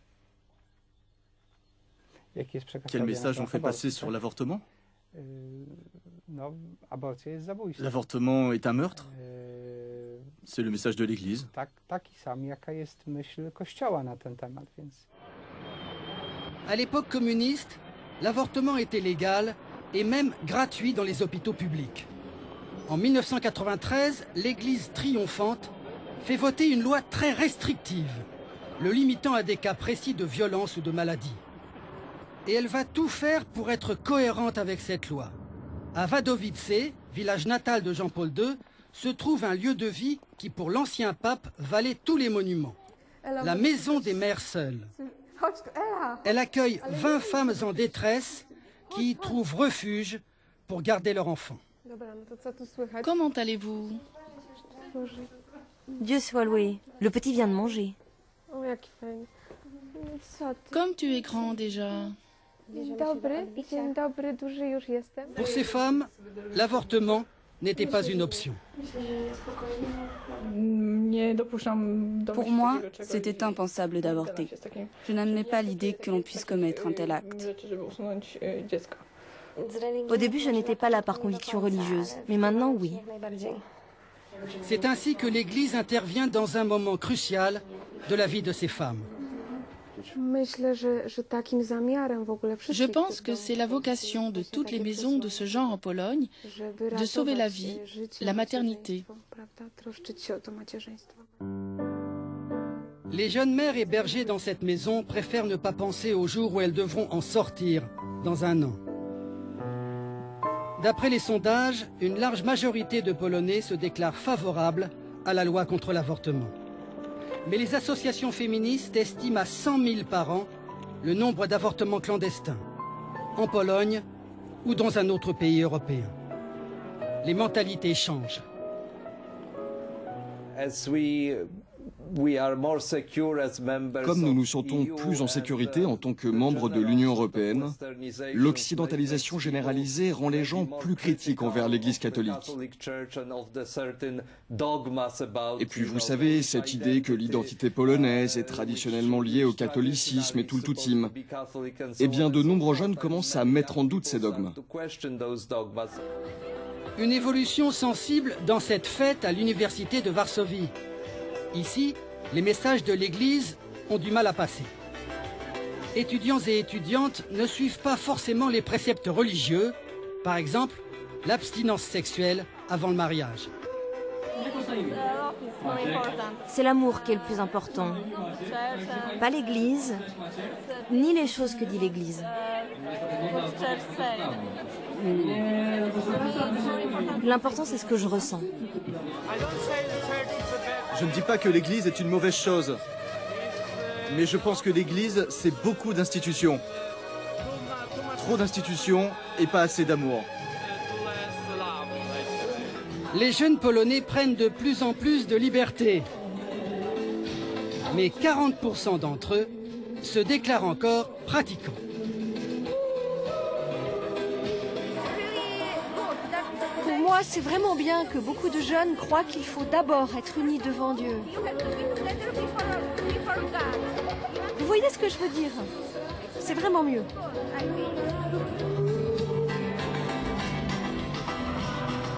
Quel message on fait passer sur l'avortement? L'avortement est un meurtre? C'est le message de l'Église. À l'époque communiste, l'avortement était légal et même gratuit dans les hôpitaux publics. En 1993, l'Église triomphante fait voter une loi très restrictive, le limitant à des cas précis de violence ou de maladie. Et elle va tout faire pour être cohérente avec cette loi. À Wadowice, village natal de Jean-Paul II, se trouve un lieu de vie qui, pour l'ancien pape, valait tous les monuments. La maison des mères seules. Elle accueille 20 femmes en détresse qui y trouvent refuge pour garder leur enfant. Comment allez-vous? Dieu soit loué, le petit vient de manger. Comme tu es grand déjà. Pour ces femmes, l'avortement n'était pas une option. Pour moi, c'était impensable d'avorter. Je n'admets pas l'idée que l'on puisse commettre un tel acte. Au début, je n'étais pas là par conviction religieuse, mais maintenant, oui. C'est ainsi que l'Église intervient dans un moment crucial de la vie de ces femmes. Je pense que c'est la vocation de toutes les maisons de ce genre en Pologne de sauver la vie, la maternité. Les jeunes mères hébergées dans cette maison préfèrent ne pas penser au jour où elles devront en sortir dans un an. D'après les sondages, une large majorité de Polonais se déclarent favorables à la loi contre l'avortement. Mais les associations féministes estiment à 100 000 par an le nombre d'avortements clandestins, en Pologne ou dans un autre pays européen. Les mentalités changent. Comme nous nous sentons plus en sécurité en tant que membres de l'Union européenne, l'occidentalisation généralisée rend les gens plus critiques envers l'Église catholique. Et puis vous savez, cette idée que l'identité polonaise est traditionnellement liée au catholicisme et tout le toutime. Eh bien, de nombreux jeunes commencent à mettre en doute ces dogmes. Une évolution sensible dans cette fête à l'université de Varsovie. Ici, les messages de l'Église ont du mal à passer. Étudiants et étudiantes ne suivent pas forcément les préceptes religieux, par exemple l'abstinence sexuelle avant le mariage. C'est l'amour qui est le plus important. Pas l'Église, ni les choses que dit l'Église. L'important, c'est ce que je ressens. Je ne dis pas que l'Église est une mauvaise chose, mais je pense que l'Église, c'est beaucoup d'institutions. Trop d'institutions et pas assez d'amour. Les jeunes Polonais prennent de plus en plus de liberté. Mais 40% d'entre eux se déclarent encore pratiquants. Pour moi, c'est vraiment bien que beaucoup de jeunes croient qu'il faut d'abord être unis devant Dieu. Vous voyez ce que je veux dire? C'est vraiment mieux.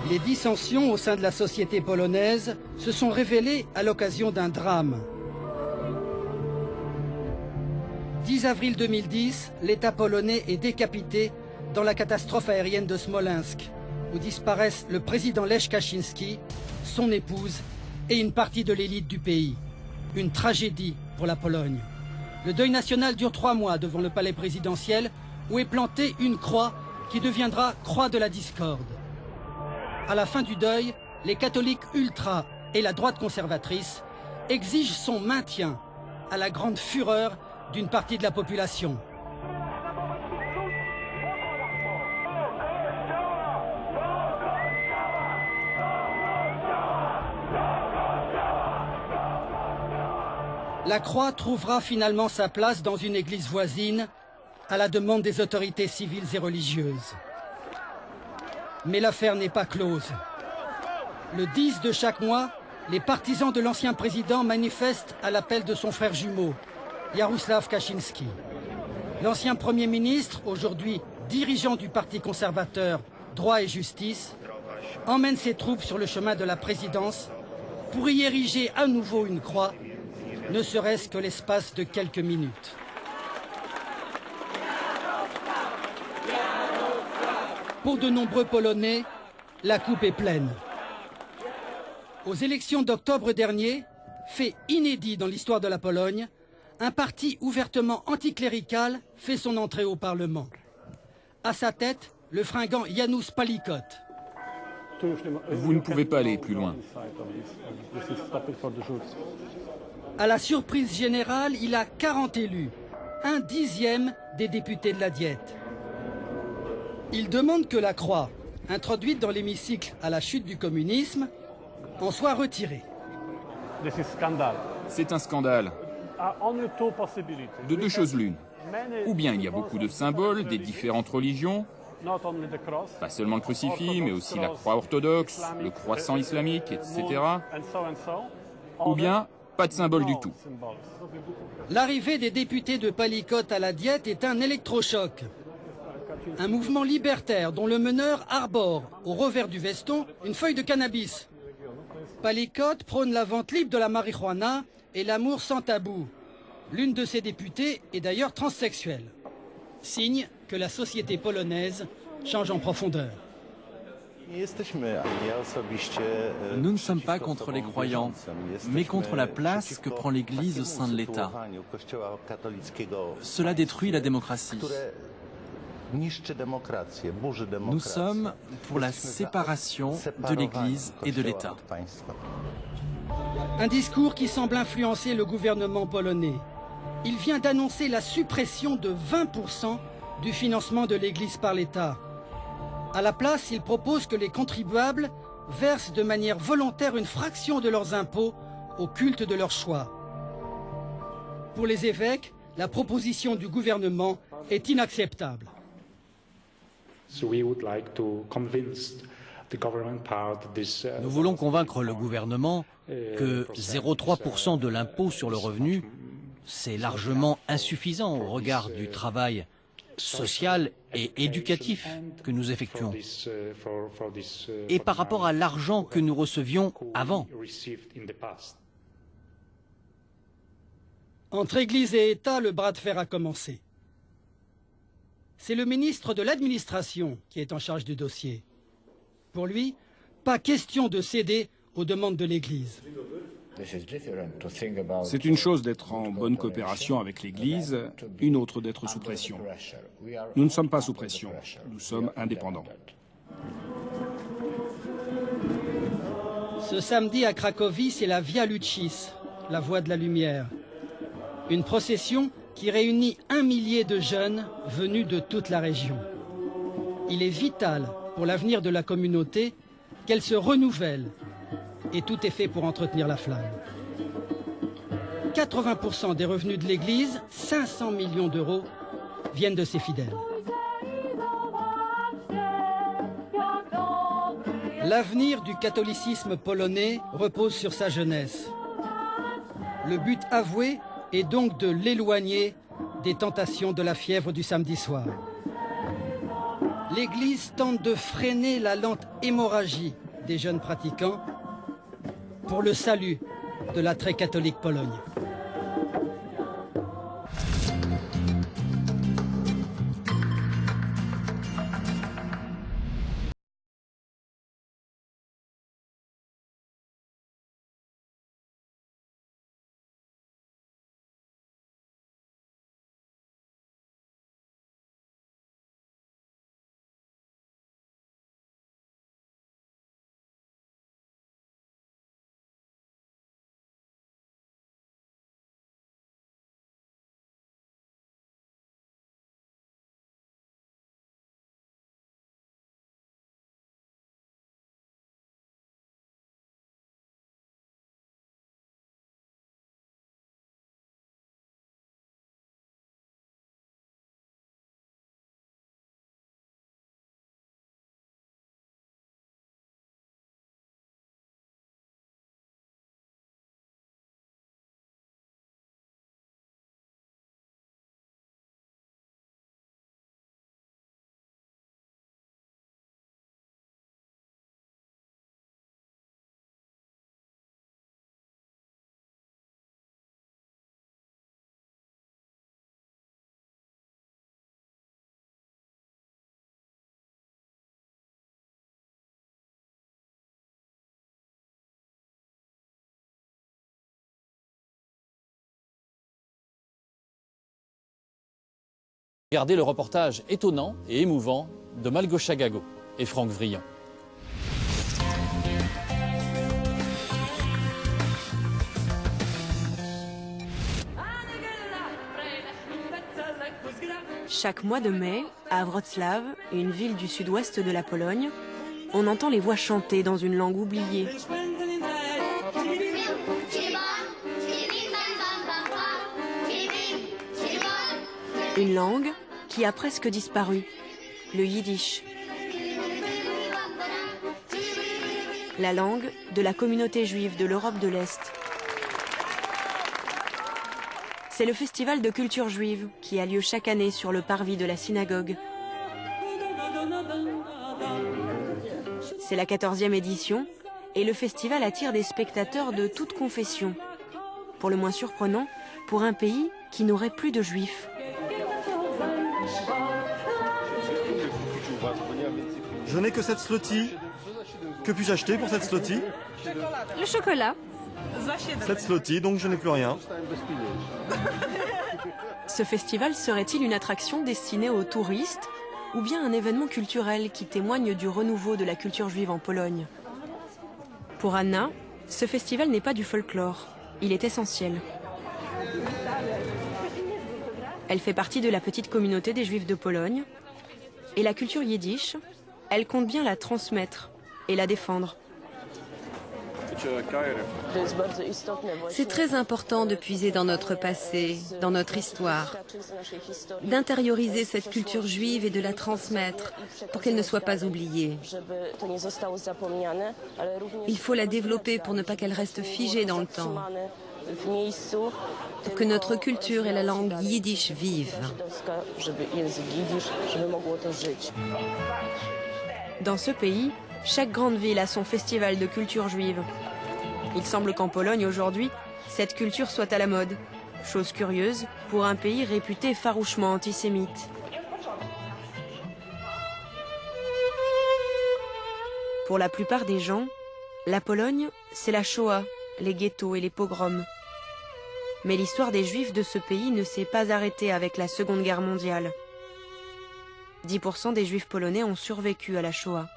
Les dissensions au sein de la société polonaise se sont révélées à l'occasion d'un drame. 10 avril 2010, l'État polonais est décapité dans la catastrophe aérienne de Smolensk, où disparaissent le président Lech Kaczynski, son épouse et une partie de l'élite du pays. Une tragédie pour la Pologne. Le deuil national dure 3 mois devant le palais présidentiel, où est plantée une croix qui deviendra croix de la discorde. À la fin du deuil, les catholiques ultras et la droite conservatrice exigent son maintien, à la grande fureur d'une partie de la population. La croix trouvera finalement sa place dans une église voisine, à la demande des autorités civiles et religieuses. Mais l'affaire n'est pas close. Le 10 de chaque mois, les partisans de l'ancien président manifestent à l'appel de son frère jumeau, Jarosław Kaczynski. L'ancien Premier ministre, aujourd'hui dirigeant du Parti conservateur Droit et Justice, emmène ses troupes sur le chemin de la présidence pour y ériger à nouveau une croix, ne serait-ce que l'espace de quelques minutes. Pour de nombreux Polonais, la coupe est pleine. Aux élections d'octobre dernier, fait inédit dans l'histoire de la Pologne, un parti ouvertement anticlérical fait son entrée au Parlement. À sa tête, le fringant Janusz Palikot. Vous ne pouvez pas aller plus loin. À la surprise générale, il a 40 élus, 1/10 des députés de la Diète. Il demande que la croix, introduite dans l'hémicycle à la chute du communisme, en soit retirée. C'est un scandale. De deux choses l'une. Ou bien il y a beaucoup de symboles des différentes religions, pas seulement le crucifix, mais aussi la croix orthodoxe, le croissant islamique, etc. Ou bien pas de symbole du tout. L'arrivée des députés de Palikot à la Diète est un électrochoc. Un mouvement libertaire dont le meneur arbore au revers du veston une feuille de cannabis. Palikot prône la vente libre de la marijuana et l'amour sans tabou. L'une de ses députées est d'ailleurs transsexuelle. Signe que la société polonaise change en profondeur. Nous ne sommes pas contre les croyants, mais contre la place que prend l'Église au sein de l'État. Cela détruit la démocratie. Nous sommes pour la séparation de l'Église et de l'État. Un discours qui semble influencer le gouvernement polonais. Il vient d'annoncer la suppression de 20% du financement de l'Église par l'État. À la place, il propose que les contribuables versent de manière volontaire une fraction de leurs impôts au culte de leur choix. Pour les évêques, la proposition du gouvernement est inacceptable. Nous voulons convaincre le gouvernement que 0,3% de l'impôt sur le revenu, c'est largement insuffisant au regard du travail social et éducatif que nous effectuons et par rapport à l'argent que nous recevions avant. Entre Église et État, le bras de fer a commencé. C'est le ministre de l'Administration qui est en charge du dossier. Pour lui, pas question de céder aux demandes de l'Église. C'est une chose d'être en bonne coopération avec l'Église, une autre d'être sous pression. Nous ne sommes pas sous pression, nous sommes indépendants. Ce samedi à Cracovie, c'est la Via Lucis, la voie de la lumière. Une procession qui réunit 1 millier de jeunes venus de toute la région. Il est vital pour l'avenir de la communauté qu'elle se renouvelle et tout est fait pour entretenir la flamme. 80% des revenus de l'Église, 500 millions d'euros, viennent de ses fidèles. L'avenir du catholicisme polonais repose sur sa jeunesse. Le but avoué est donc de l'éloigner des tentations de la fièvre du samedi soir. L'Église tente de freiner la lente hémorragie des jeunes pratiquants pour le salut de la très catholique Pologne. Regardez le reportage étonnant et émouvant de Malgosia Gago et Franck Vrian. Chaque mois de mai, à Wrocław, une ville du sud-ouest de la Pologne, on entend les voix chanter dans une langue oubliée. Une langue qui a presque disparu, le yiddish. La langue de la communauté juive de l'Europe de l'Est. C'est le festival de culture juive qui a lieu chaque année sur le parvis de la synagogue. C'est la 14e édition et le festival attire des spectateurs de toutes confessions. Pour le moins surprenant, pour un pays qui n'aurait plus de juifs. Je n'ai que 7 zloty. Que puis-je acheter pour 7 zloty? Le chocolat. 7 zloty, donc je n'ai plus rien. Ce festival serait-il une attraction destinée aux touristes ou bien un événement culturel qui témoigne du renouveau de la culture juive en Pologne? Pour Anna, ce festival n'est pas du folklore, il est essentiel. Elle fait partie de la petite communauté des Juifs de Pologne et la culture yiddish, elle compte bien la transmettre et la défendre. C'est très important de puiser dans notre passé, dans notre histoire, d'intérioriser cette culture juive et de la transmettre pour qu'elle ne soit pas oubliée. Il faut la développer pour ne pas qu'elle reste figée dans le temps, pour que notre culture et la langue yiddish vivent. Dans ce pays, chaque grande ville a son festival de culture juive. Il semble qu'en Pologne aujourd'hui, cette culture soit à la mode. Chose curieuse pour un pays réputé farouchement antisémite. Pour la plupart des gens, la Pologne, c'est la Shoah, les ghettos et les pogroms. Mais l'histoire des Juifs de ce pays ne s'est pas arrêtée avec la Seconde Guerre mondiale. 10% des Juifs polonais ont survécu à la Shoah.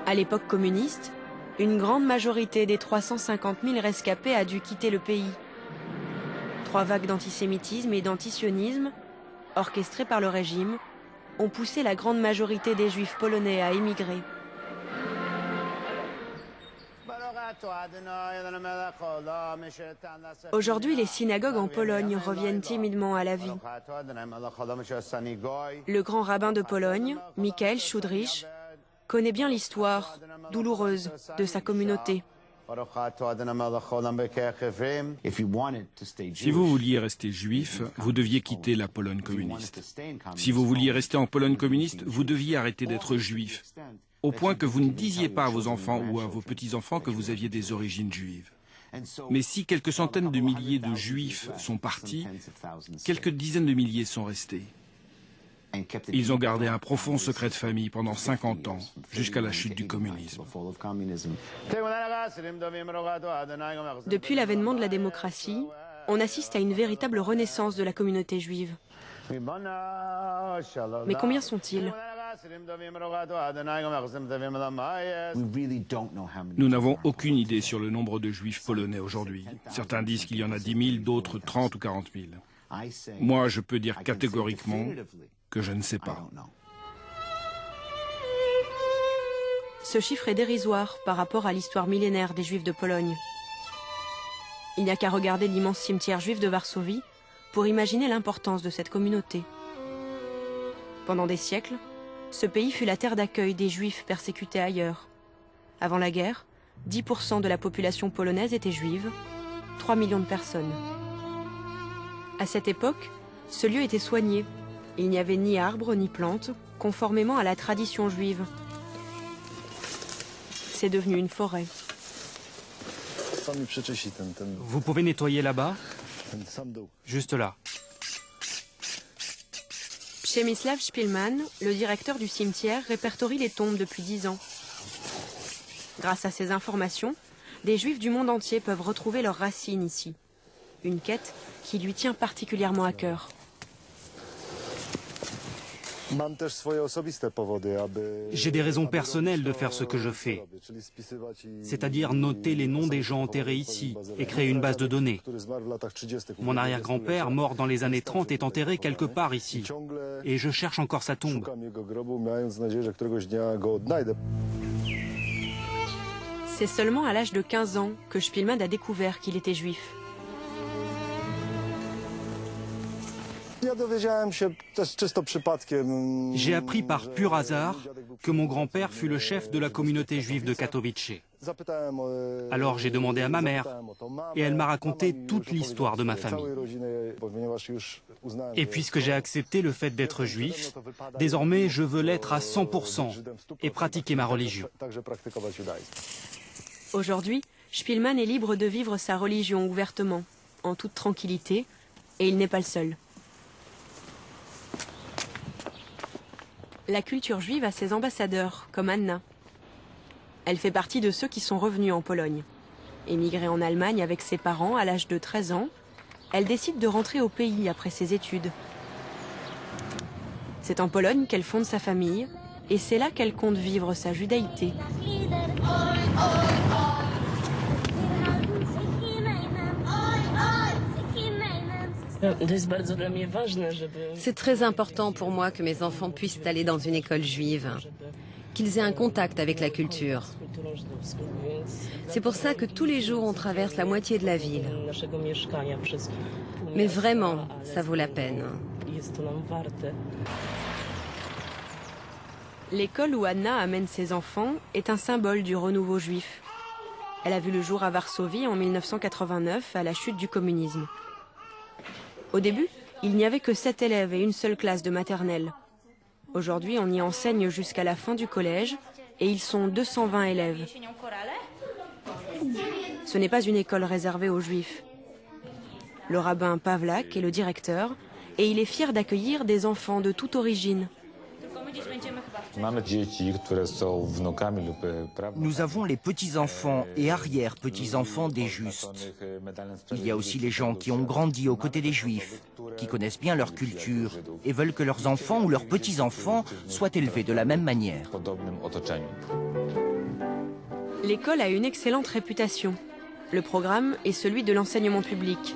À l'époque communiste, une grande majorité des 350 000 rescapés a dû quitter le pays. 3 vagues d'antisémitisme et d'antisionisme, orchestrées par le régime, ont poussé la grande majorité des Juifs polonais à émigrer. Aujourd'hui, les synagogues en Pologne reviennent timidement à la vie. Le grand rabbin de Pologne, Michael Szudrich, connaît bien l'histoire douloureuse de sa communauté. Si vous vouliez rester juif, vous deviez quitter la Pologne communiste. Si vous vouliez rester en Pologne communiste, vous deviez arrêter d'être juif, au point que vous ne disiez pas à vos enfants ou à vos petits-enfants que vous aviez des origines juives. Mais si quelques centaines de milliers de juifs sont partis, quelques dizaines de milliers sont restés. Ils ont gardé un profond secret de famille pendant 50 ans, jusqu'à la chute du communisme. Depuis l'avènement de la démocratie, on assiste à une véritable renaissance de la communauté juive. Mais combien sont-ils ? Nous n'avons aucune idée sur le nombre de juifs polonais aujourd'hui. Certains disent qu'il y en a 10 000, d'autres 30 ou 40 000. Moi, je peux dire catégoriquement que je ne sais pas. Ce chiffre est dérisoire par rapport à l'histoire millénaire des Juifs de Pologne. Il n'y a qu'à regarder l'immense cimetière juif de Varsovie pour imaginer l'importance de cette communauté. Pendant des siècles, ce pays fut la terre d'accueil des Juifs persécutés ailleurs. Avant la guerre, 10% de la population polonaise était juive, 3 millions de personnes. À cette époque, ce lieu était soigné. Il n'y avait ni arbres ni plantes, conformément à la tradition juive. C'est devenu une forêt. Vous pouvez nettoyer là-bas? Juste là. Przemysław Szpilman, le directeur du cimetière, répertorie les tombes depuis 10 ans. Grâce à ces informations, des Juifs du monde entier peuvent retrouver leurs racines ici. Une quête qui lui tient particulièrement à cœur. J'ai des raisons personnelles de faire ce que je fais, c'est-à-dire noter les noms des gens enterrés ici et créer une base de données. Mon arrière-grand-père, mort dans les années 30, est enterré quelque part ici, et je cherche encore sa tombe. C'est seulement à l'âge de 15 ans que Szpilman a découvert qu'il était juif. J'ai appris par pur hasard que mon grand-père fut le chef de la communauté juive de Katowice. Alors j'ai demandé à ma mère, et elle m'a raconté toute l'histoire de ma famille. Et puisque j'ai accepté le fait d'être juif, désormais je veux l'être à 100% et pratiquer ma religion. Aujourd'hui, Szpilman est libre de vivre sa religion ouvertement, en toute tranquillité, et il n'est pas le seul. La culture juive a ses ambassadeurs, comme Anna. Elle fait partie de ceux qui sont revenus en Pologne. Émigrée en Allemagne avec ses parents à l'âge de 13 ans, elle décide de rentrer au pays après ses études. C'est en Pologne qu'elle fonde sa famille, et c'est là qu'elle compte vivre sa judaïté. C'est très important pour moi que mes enfants puissent aller dans une école juive, qu'ils aient un contact avec la culture. C'est pour ça que tous les jours on traverse la moitié de la ville. Mais vraiment, ça vaut la peine. L'école où Anna amène ses enfants est un symbole du renouveau juif. Elle a vu le jour à Varsovie en 1989 à la chute du communisme. Au début, il n'y avait que 7 élèves et une seule classe de maternelle. Aujourd'hui, on y enseigne jusqu'à la fin du collège et ils sont 220 élèves. Ce n'est pas une école réservée aux Juifs. Le rabbin Pawlak est le directeur et il est fier d'accueillir des enfants de toute origine. Nous avons les petits-enfants et arrière-petits-enfants des justes. Il y a aussi les gens qui ont grandi aux côtés des Juifs, qui connaissent bien leur culture et veulent que leurs enfants ou leurs petits-enfants soient élevés de la même manière. L'école a une excellente réputation. Le programme est celui de l'enseignement public.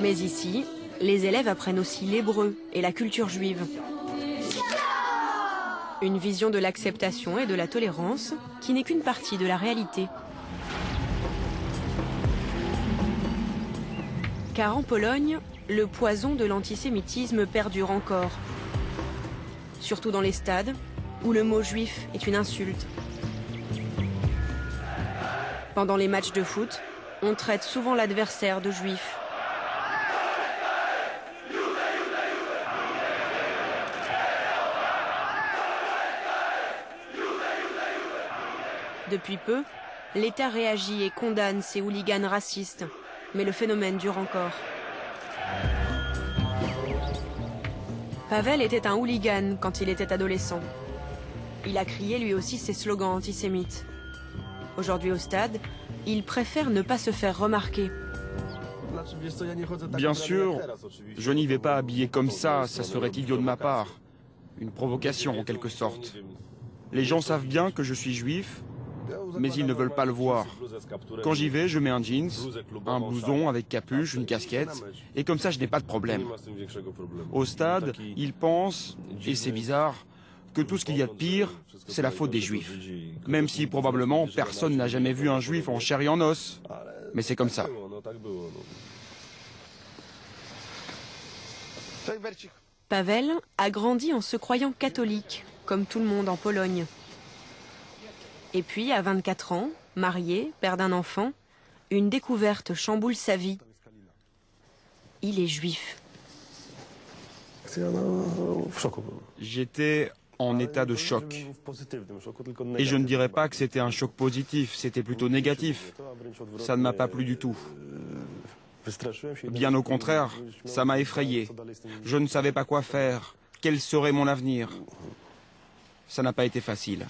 Mais ici, les élèves apprennent aussi l'hébreu et la culture juive. Une vision de l'acceptation et de la tolérance qui n'est qu'une partie de la réalité. Car en Pologne, le poison de l'antisémitisme perdure encore. Surtout dans les stades, où le mot juif est une insulte. Pendant les matchs de foot, on traite souvent l'adversaire de juif. Depuis peu, l'État réagit et condamne ces hooligans racistes, mais le phénomène dure encore. Pavel était un hooligan quand il était adolescent. Il a crié lui aussi ses slogans antisémites. Aujourd'hui au stade, il préfère ne pas se faire remarquer. Bien sûr, je n'y vais pas habillé comme ça serait idiot de ma part. Une provocation en quelque sorte. Les gens savent bien que je suis juif, mais ils ne veulent pas le voir. Quand j'y vais, je mets un jeans, un blouson avec capuche, une casquette, et comme ça je n'ai pas de problème. Au stade, ils pensent, et c'est bizarre, que tout ce qu'il y a de pire, c'est la faute des juifs. Même si probablement personne n'a jamais vu un juif en chair et en os. Mais c'est comme ça. Pavel a grandi en se croyant catholique, comme tout le monde en Pologne. Et puis, à 24 ans, marié, père d'un enfant, une découverte chamboule sa vie. Il est juif. J'étais en état de choc. Et je ne dirais pas que c'était un choc positif, c'était plutôt négatif. Ça ne m'a pas plu du tout. Bien au contraire, ça m'a effrayé. Je ne savais pas quoi faire. Quel serait mon avenir? Ça n'a pas été facile.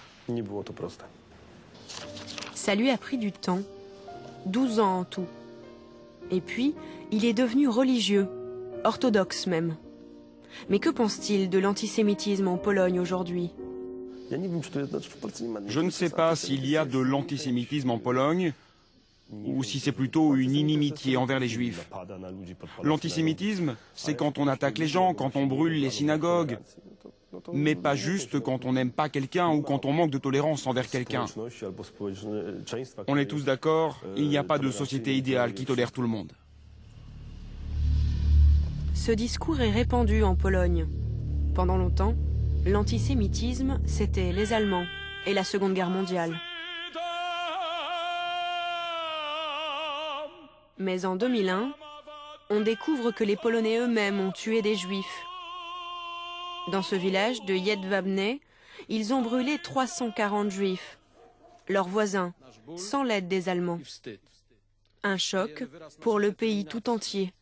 Ça lui a pris du temps. 12 ans en tout. Et puis, il est devenu religieux, orthodoxe même. Mais que pense-t-il de l'antisémitisme en Pologne aujourd'hui? Je ne sais pas s'il y a de l'antisémitisme en Pologne ou si c'est plutôt une inimitié envers les juifs. L'antisémitisme, c'est quand on attaque les gens, quand on brûle les synagogues, mais pas juste quand on n'aime pas quelqu'un ou quand on manque de tolérance envers quelqu'un. On est tous d'accord, il n'y a pas de société idéale qui tolère tout le monde. Ce discours est répandu en Pologne. Pendant longtemps, l'antisémitisme, c'était les Allemands et la Seconde Guerre mondiale. Mais en 2001, on découvre que les Polonais eux-mêmes ont tué des Juifs. Dans ce village de Jedwabne, ils ont brûlé 340 Juifs, leurs voisins, sans l'aide des Allemands. Un choc pour le pays tout entier.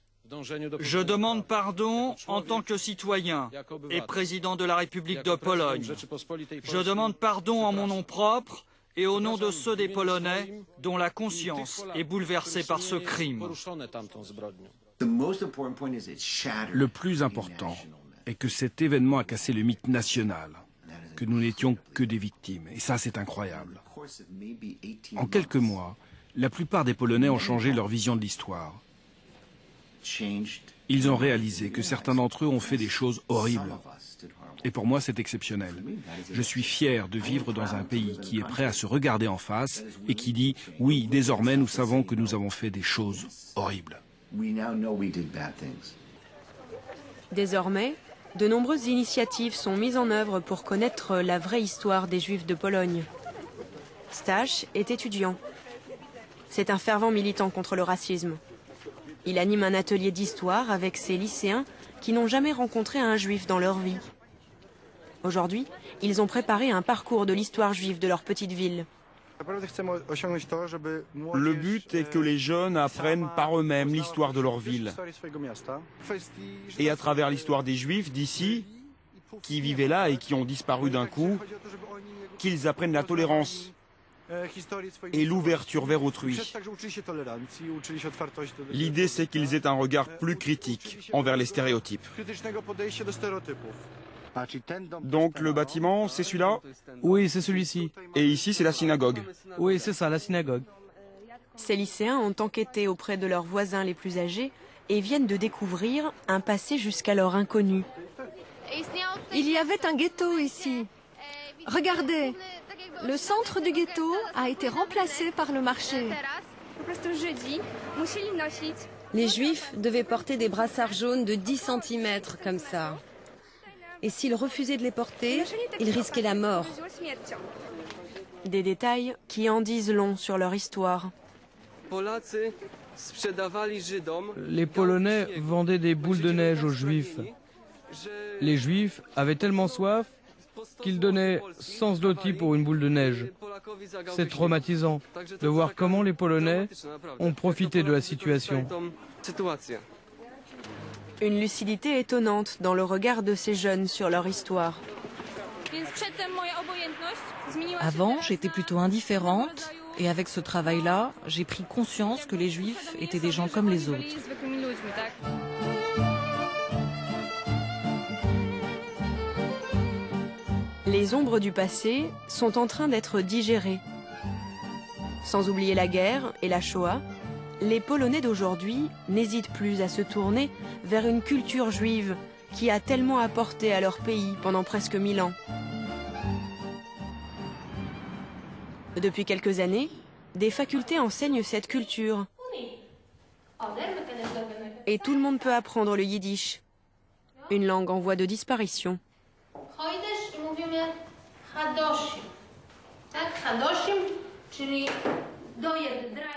Je demande pardon en tant que citoyen et président de la République de Pologne. Je demande pardon en mon nom propre et au nom de ceux des Polonais dont la conscience est bouleversée par ce crime. Le plus important est que cet événement a cassé le mythe national, que nous n'étions que des victimes. Et ça, c'est incroyable. En quelques mois, la plupart des Polonais ont changé leur vision de l'histoire. Ils ont réalisé que certains d'entre eux ont fait des choses horribles. Et pour moi, c'est exceptionnel. Je suis fier de vivre dans un pays qui est prêt à se regarder en face et qui dit « Oui, désormais, nous savons que nous avons fait des choses horribles. » Désormais, de nombreuses initiatives sont mises en œuvre pour connaître la vraie histoire des Juifs de Pologne. Staś est étudiant. C'est un fervent militant contre le racisme. Il anime un atelier d'histoire avec ses lycéens qui n'ont jamais rencontré un juif dans leur vie. Aujourd'hui, ils ont préparé un parcours de l'histoire juive de leur petite ville. Le but est que les jeunes apprennent par eux-mêmes l'histoire de leur ville. Et à travers l'histoire des Juifs d'ici, qui vivaient là et qui ont disparu d'un coup, qu'ils apprennent la tolérance et l'ouverture vers autrui. L'idée, c'est qu'ils aient un regard plus critique envers les stéréotypes. Donc le bâtiment, c'est celui-là? Oui, c'est celui-ci. Et ici, c'est la synagogue? Oui, c'est ça, la synagogue. Ces lycéens ont enquêté auprès de leurs voisins les plus âgés et viennent de découvrir un passé jusqu'alors inconnu. Il y avait un ghetto ici. Regardez, le centre du ghetto a été remplacé par le marché. Les Juifs devaient porter des brassards jaunes de 10 cm comme ça. Et s'ils refusaient de les porter, ils risquaient la mort. Des détails qui en disent long sur leur histoire. Les Polonais vendaient des boules de neige aux Juifs. Les Juifs avaient tellement soif qu'ils donnaient 100 zloty pour une boule de neige. C'est traumatisant de voir comment les Polonais ont profité de la situation. Une lucidité étonnante dans le regard de ces jeunes sur leur histoire. Avant, j'étais plutôt indifférente, et avec ce travail-là, j'ai pris conscience que les Juifs étaient des gens comme les autres. Les ombres du passé sont en train d'être digérées. Sans oublier la guerre et la Shoah, les Polonais d'aujourd'hui n'hésitent plus à se tourner vers une culture juive qui a tellement apporté à leur pays pendant presque 1000 ans. Depuis quelques années, des facultés enseignent cette culture. Et tout le monde peut apprendre le yiddish, une langue en voie de disparition.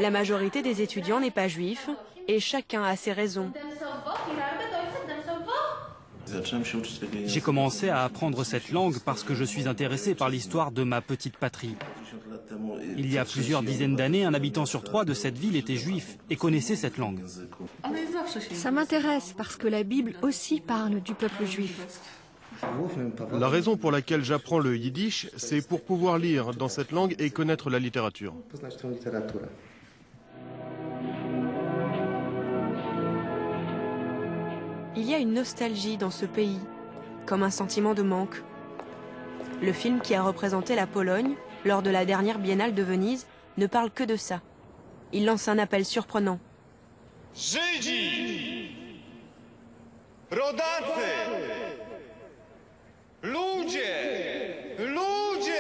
La majorité des étudiants n'est pas juif et chacun a ses raisons. J'ai commencé à apprendre cette langue parce que je suis intéressé par l'histoire de ma petite patrie. Il y a plusieurs dizaines d'années, un habitant sur 3 de cette ville était juif et connaissait cette langue. Ça m'intéresse parce que la Bible aussi parle du peuple juif. La raison pour laquelle j'apprends le yiddish, c'est pour pouvoir lire dans cette langue et connaître la littérature. Il y a une nostalgie dans ce pays, comme un sentiment de manque. Le film qui a représenté la Pologne lors de la dernière Biennale de Venise ne parle que de ça. Il lance un appel surprenant. Żydzi! Rodacy! Ludzie! Ludzie!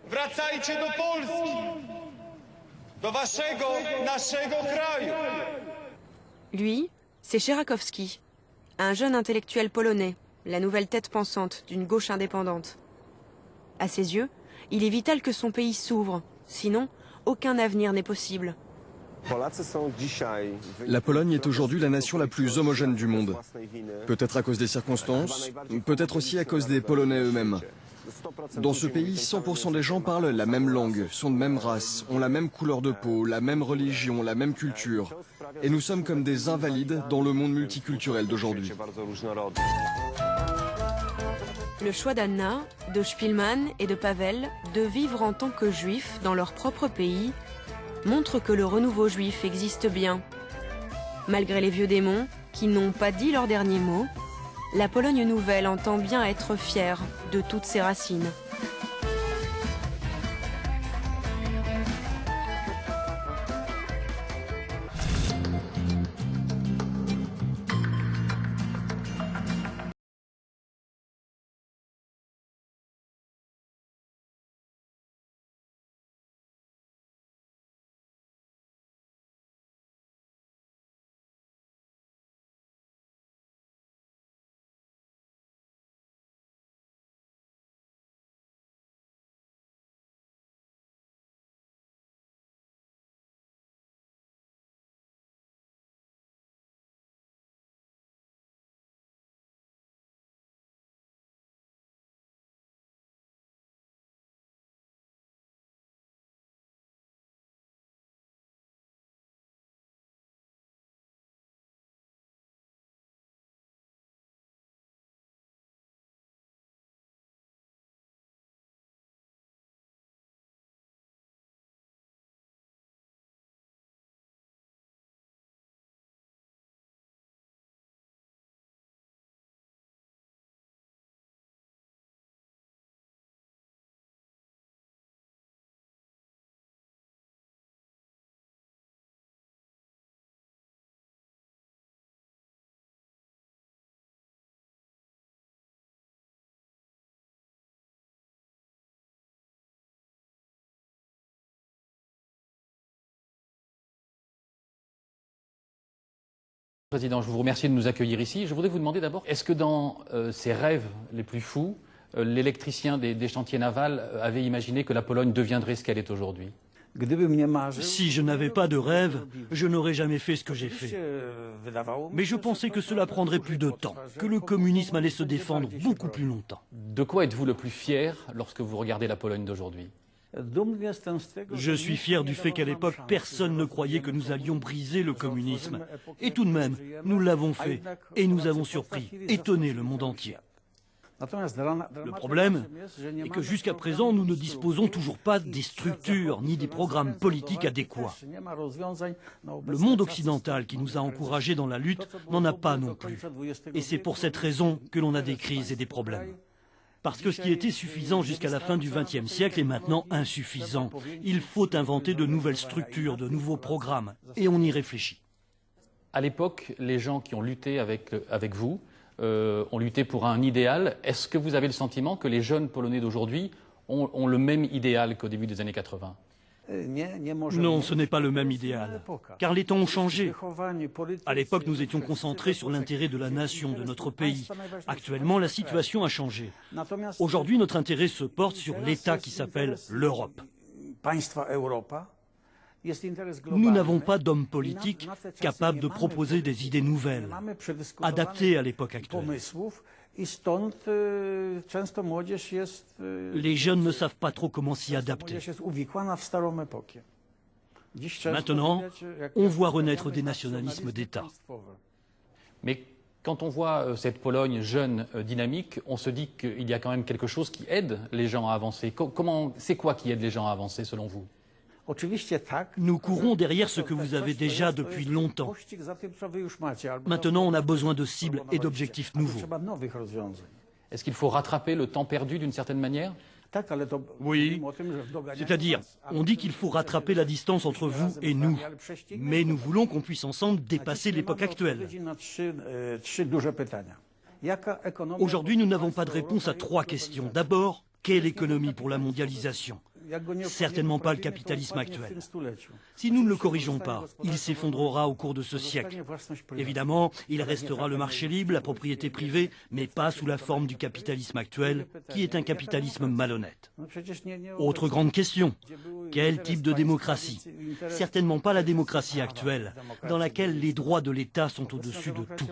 Wracajcie do Polski! Do naszego kraju! Lui, c'est Cherakowski, un jeune intellectuel polonais, la nouvelle tête pensante d'une gauche indépendante. À ses yeux, il est vital que son pays s'ouvre, sinon aucun avenir n'est possible. La Pologne est aujourd'hui la nation la plus homogène du monde. Peut-être à cause des circonstances, peut-être aussi à cause des Polonais eux-mêmes. Dans ce pays, 100% des gens parlent la même langue, sont de même race, ont la même couleur de peau, la même religion, la même culture. Et nous sommes comme des invalides dans le monde multiculturel d'aujourd'hui. Le choix d'Anna, de Spielmann et de Pavel de vivre en tant que juifs dans leur propre pays montre que le renouveau juif existe bien. Malgré les vieux démons qui n'ont pas dit leur dernier mot, la Pologne nouvelle entend bien être fière de toutes ses racines. Président, je vous remercie de nous accueillir ici. Je voudrais vous demander d'abord, est-ce que dans ses rêves les plus fous, l'électricien des chantiers navals avait imaginé que la Pologne deviendrait ce qu'elle est aujourd'hui? Si je n'avais pas de rêve, je n'aurais jamais fait ce que j'ai fait. Mais je pensais que cela prendrait plus de temps, que le communisme allait se défendre beaucoup plus longtemps. De quoi êtes-vous le plus fier lorsque vous regardez la Pologne d'aujourd'hui? Je suis fier du fait qu'à l'époque, personne ne croyait que nous allions briser le communisme. Et tout de même, nous l'avons fait, et nous avons surpris, étonné le monde entier. Le problème est que jusqu'à présent, nous ne disposons toujours pas des structures ni des programmes politiques adéquats. Le monde occidental qui nous a encouragés dans la lutte n'en a pas non plus. Et c'est pour cette raison que l'on a des crises et des problèmes. Parce que ce qui était suffisant jusqu'à la fin du XXe siècle est maintenant insuffisant. Il faut inventer de nouvelles structures, de nouveaux programmes, et on y réfléchit. À l'époque, les gens qui ont lutté avec vous ont lutté pour un idéal. Est-ce que vous avez le sentiment que les jeunes Polonais d'aujourd'hui ont le même idéal qu'au début des années 80? Non, ce n'est pas le même idéal, car les temps ont changé. À l'époque, nous étions concentrés sur l'intérêt de la nation, de notre pays. Actuellement, la situation a changé. Aujourd'hui, notre intérêt se porte sur l'État qui s'appelle l'Europe. Nous n'avons pas d'hommes politiques capables de proposer des idées nouvelles, adaptées à l'époque actuelle. Les jeunes ne savent pas trop comment s'y adapter. Maintenant, on voit renaître des nationalismes d'État. Mais quand on voit cette Pologne jeune, dynamique, on se dit qu'il y a quand même quelque chose qui aide les gens à avancer. C'est quoi qui aide les gens à avancer selon vous? Nous courons derrière ce que vous avez déjà depuis longtemps. Maintenant, on a besoin de cibles et d'objectifs nouveaux. Est-ce qu'il faut rattraper le temps perdu d'une certaine manière? Oui, c'est-à-dire, on dit qu'il faut rattraper la distance entre vous et nous, mais nous voulons qu'on puisse ensemble dépasser l'époque actuelle. Aujourd'hui, nous n'avons pas de réponse à 3 questions. D'abord, quelle économie pour la mondialisation? Certainement pas le capitalisme actuel. Si nous ne le corrigeons pas, il s'effondrera au cours de ce siècle. Évidemment, il restera le marché libre, la propriété privée, mais pas sous la forme du capitalisme actuel, qui est un capitalisme malhonnête. Autre grande question, quel type de démocratie? Certainement pas la démocratie actuelle, dans laquelle les droits de l'État sont au-dessus de tout.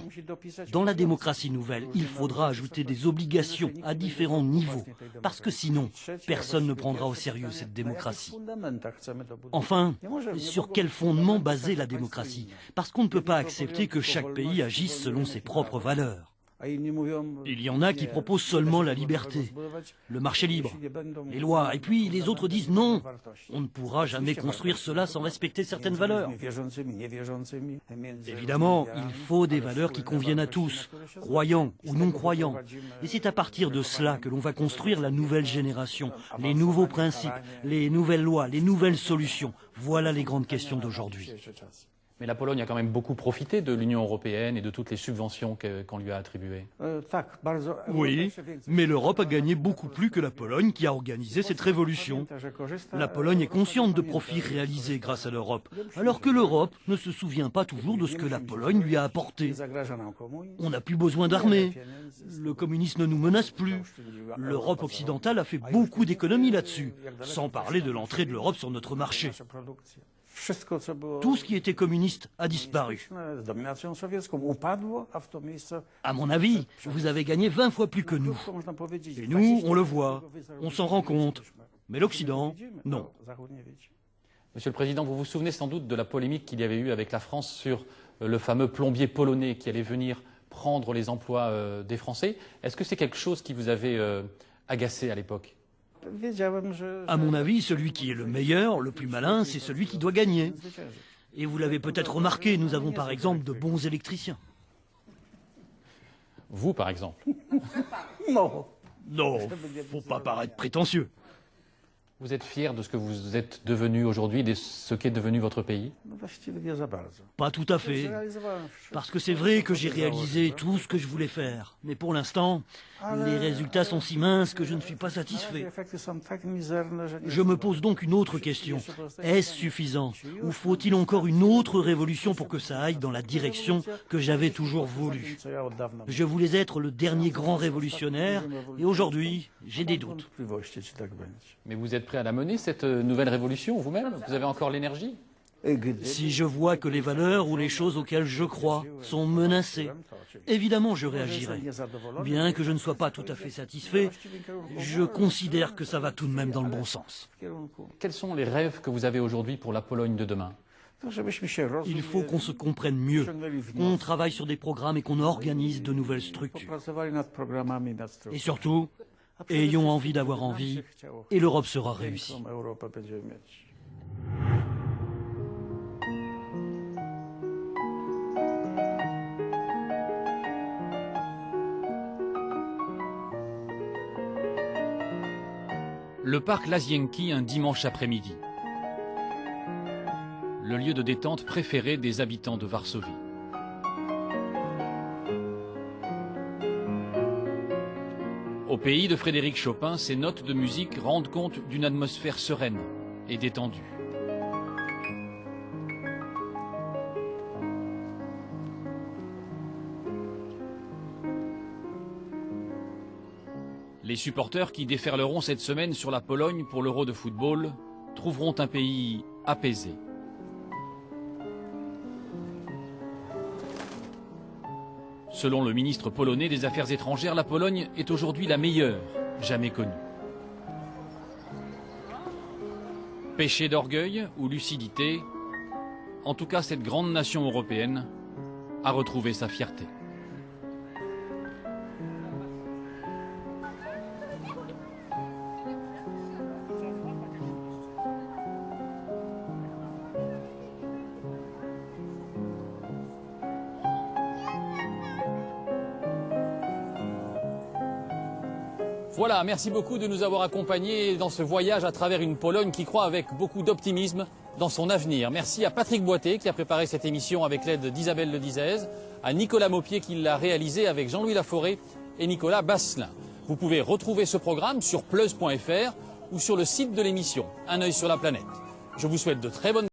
Dans la démocratie nouvelle, il faudra ajouter des obligations à différents niveaux, parce que sinon, personne ne prendra au sérieux cette démocratie. Enfin, sur quel fondement baser la démocratie? Parce qu'on ne peut pas accepter que chaque pays agisse selon ses propres valeurs. Il y en a qui proposent seulement la liberté, le marché libre, les lois, et puis les autres disent non, on ne pourra jamais construire cela sans respecter certaines valeurs. Évidemment, il faut des valeurs qui conviennent à tous, croyants ou non croyants. Et c'est à partir de cela que l'on va construire la nouvelle génération, les nouveaux principes, les nouvelles lois, les nouvelles solutions. Voilà les grandes questions d'aujourd'hui. Mais la Pologne a quand même beaucoup profité de l'Union européenne et de toutes les subventions qu'on lui a attribuées. Oui, mais l'Europe a gagné beaucoup plus que la Pologne qui a organisé cette révolution. La Pologne est consciente de profits réalisés grâce à l'Europe, alors que l'Europe ne se souvient pas toujours de ce que la Pologne lui a apporté. On n'a plus besoin d'armée, le communisme ne nous menace plus. L'Europe occidentale a fait beaucoup d'économies là-dessus, sans parler de l'entrée de l'Europe sur notre marché. Tout ce qui était communiste a disparu. À mon avis, vous avez gagné 20 fois plus que nous. Et nous, on le voit, on s'en rend compte. Mais l'Occident, non. Monsieur le Président, vous vous souvenez sans doute de la polémique qu'il y avait eu avec la France sur le fameux plombier polonais qui allait venir prendre les emplois des Français. Est-ce que c'est quelque chose qui vous avait agacé à l'époque? À mon avis, celui qui est le meilleur, le plus malin, c'est celui qui doit gagner. Et vous l'avez peut-être remarqué, nous avons par exemple de bons électriciens. Vous, par exemple? Non, faut pas paraître prétentieux. Vous êtes fier de ce que vous êtes devenu aujourd'hui, de ce qu'est devenu votre pays? Pas tout à fait. Parce que c'est vrai que j'ai réalisé tout ce que je voulais faire. Mais pour l'instant, les résultats sont si minces que je ne suis pas satisfait. Je me pose donc une autre question. Est-ce suffisant? Ou faut-il encore une autre révolution pour que ça aille dans la direction que j'avais toujours voulu? Je voulais être le dernier grand révolutionnaire et aujourd'hui, j'ai des doutes. Mais vous êtes prêt à la mener, cette nouvelle révolution, vous-même? Vous avez encore l'énergie? Si je vois que les valeurs ou les choses auxquelles je crois sont menacées, évidemment je réagirai. Bien que je ne sois pas tout à fait satisfait, je considère que ça va tout de même dans le bon sens. Quels sont les rêves que vous avez aujourd'hui pour la Pologne de demain? Il faut qu'on se comprenne mieux, qu'on travaille sur des programmes et qu'on organise de nouvelles structures. Et surtout, ayons envie d'avoir envie, et l'Europe sera réussie. Le parc Łazienki un dimanche après-midi. Le lieu de détente préféré des habitants de Varsovie. Au pays de Frédéric Chopin, ces notes de musique rendent compte d'une atmosphère sereine et détendue. Les supporters qui déferleront cette semaine sur la Pologne pour l'Euro de football trouveront un pays apaisé. Selon le ministre polonais des Affaires étrangères, la Pologne est aujourd'hui la meilleure jamais connue. Péché d'orgueil ou lucidité, en tout cas cette grande nation européenne a retrouvé sa fierté. Voilà, merci beaucoup de nous avoir accompagnés dans ce voyage à travers une Pologne qui croit avec beaucoup d'optimisme dans son avenir. Merci à Patrick Boité qui a préparé cette émission avec l'aide d'Isabelle Le Dizez, à Nicolas Maupier qui l'a réalisé avec Jean-Louis Laforêt et Nicolas Basselin. Vous pouvez retrouver ce programme sur plus.fr ou sur le site de l'émission Un œil sur la planète. Je vous souhaite de très bonnes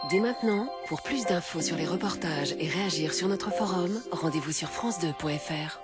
Dès maintenant, pour plus d'infos sur les reportages et réagir sur notre forum, rendez-vous sur france2.fr.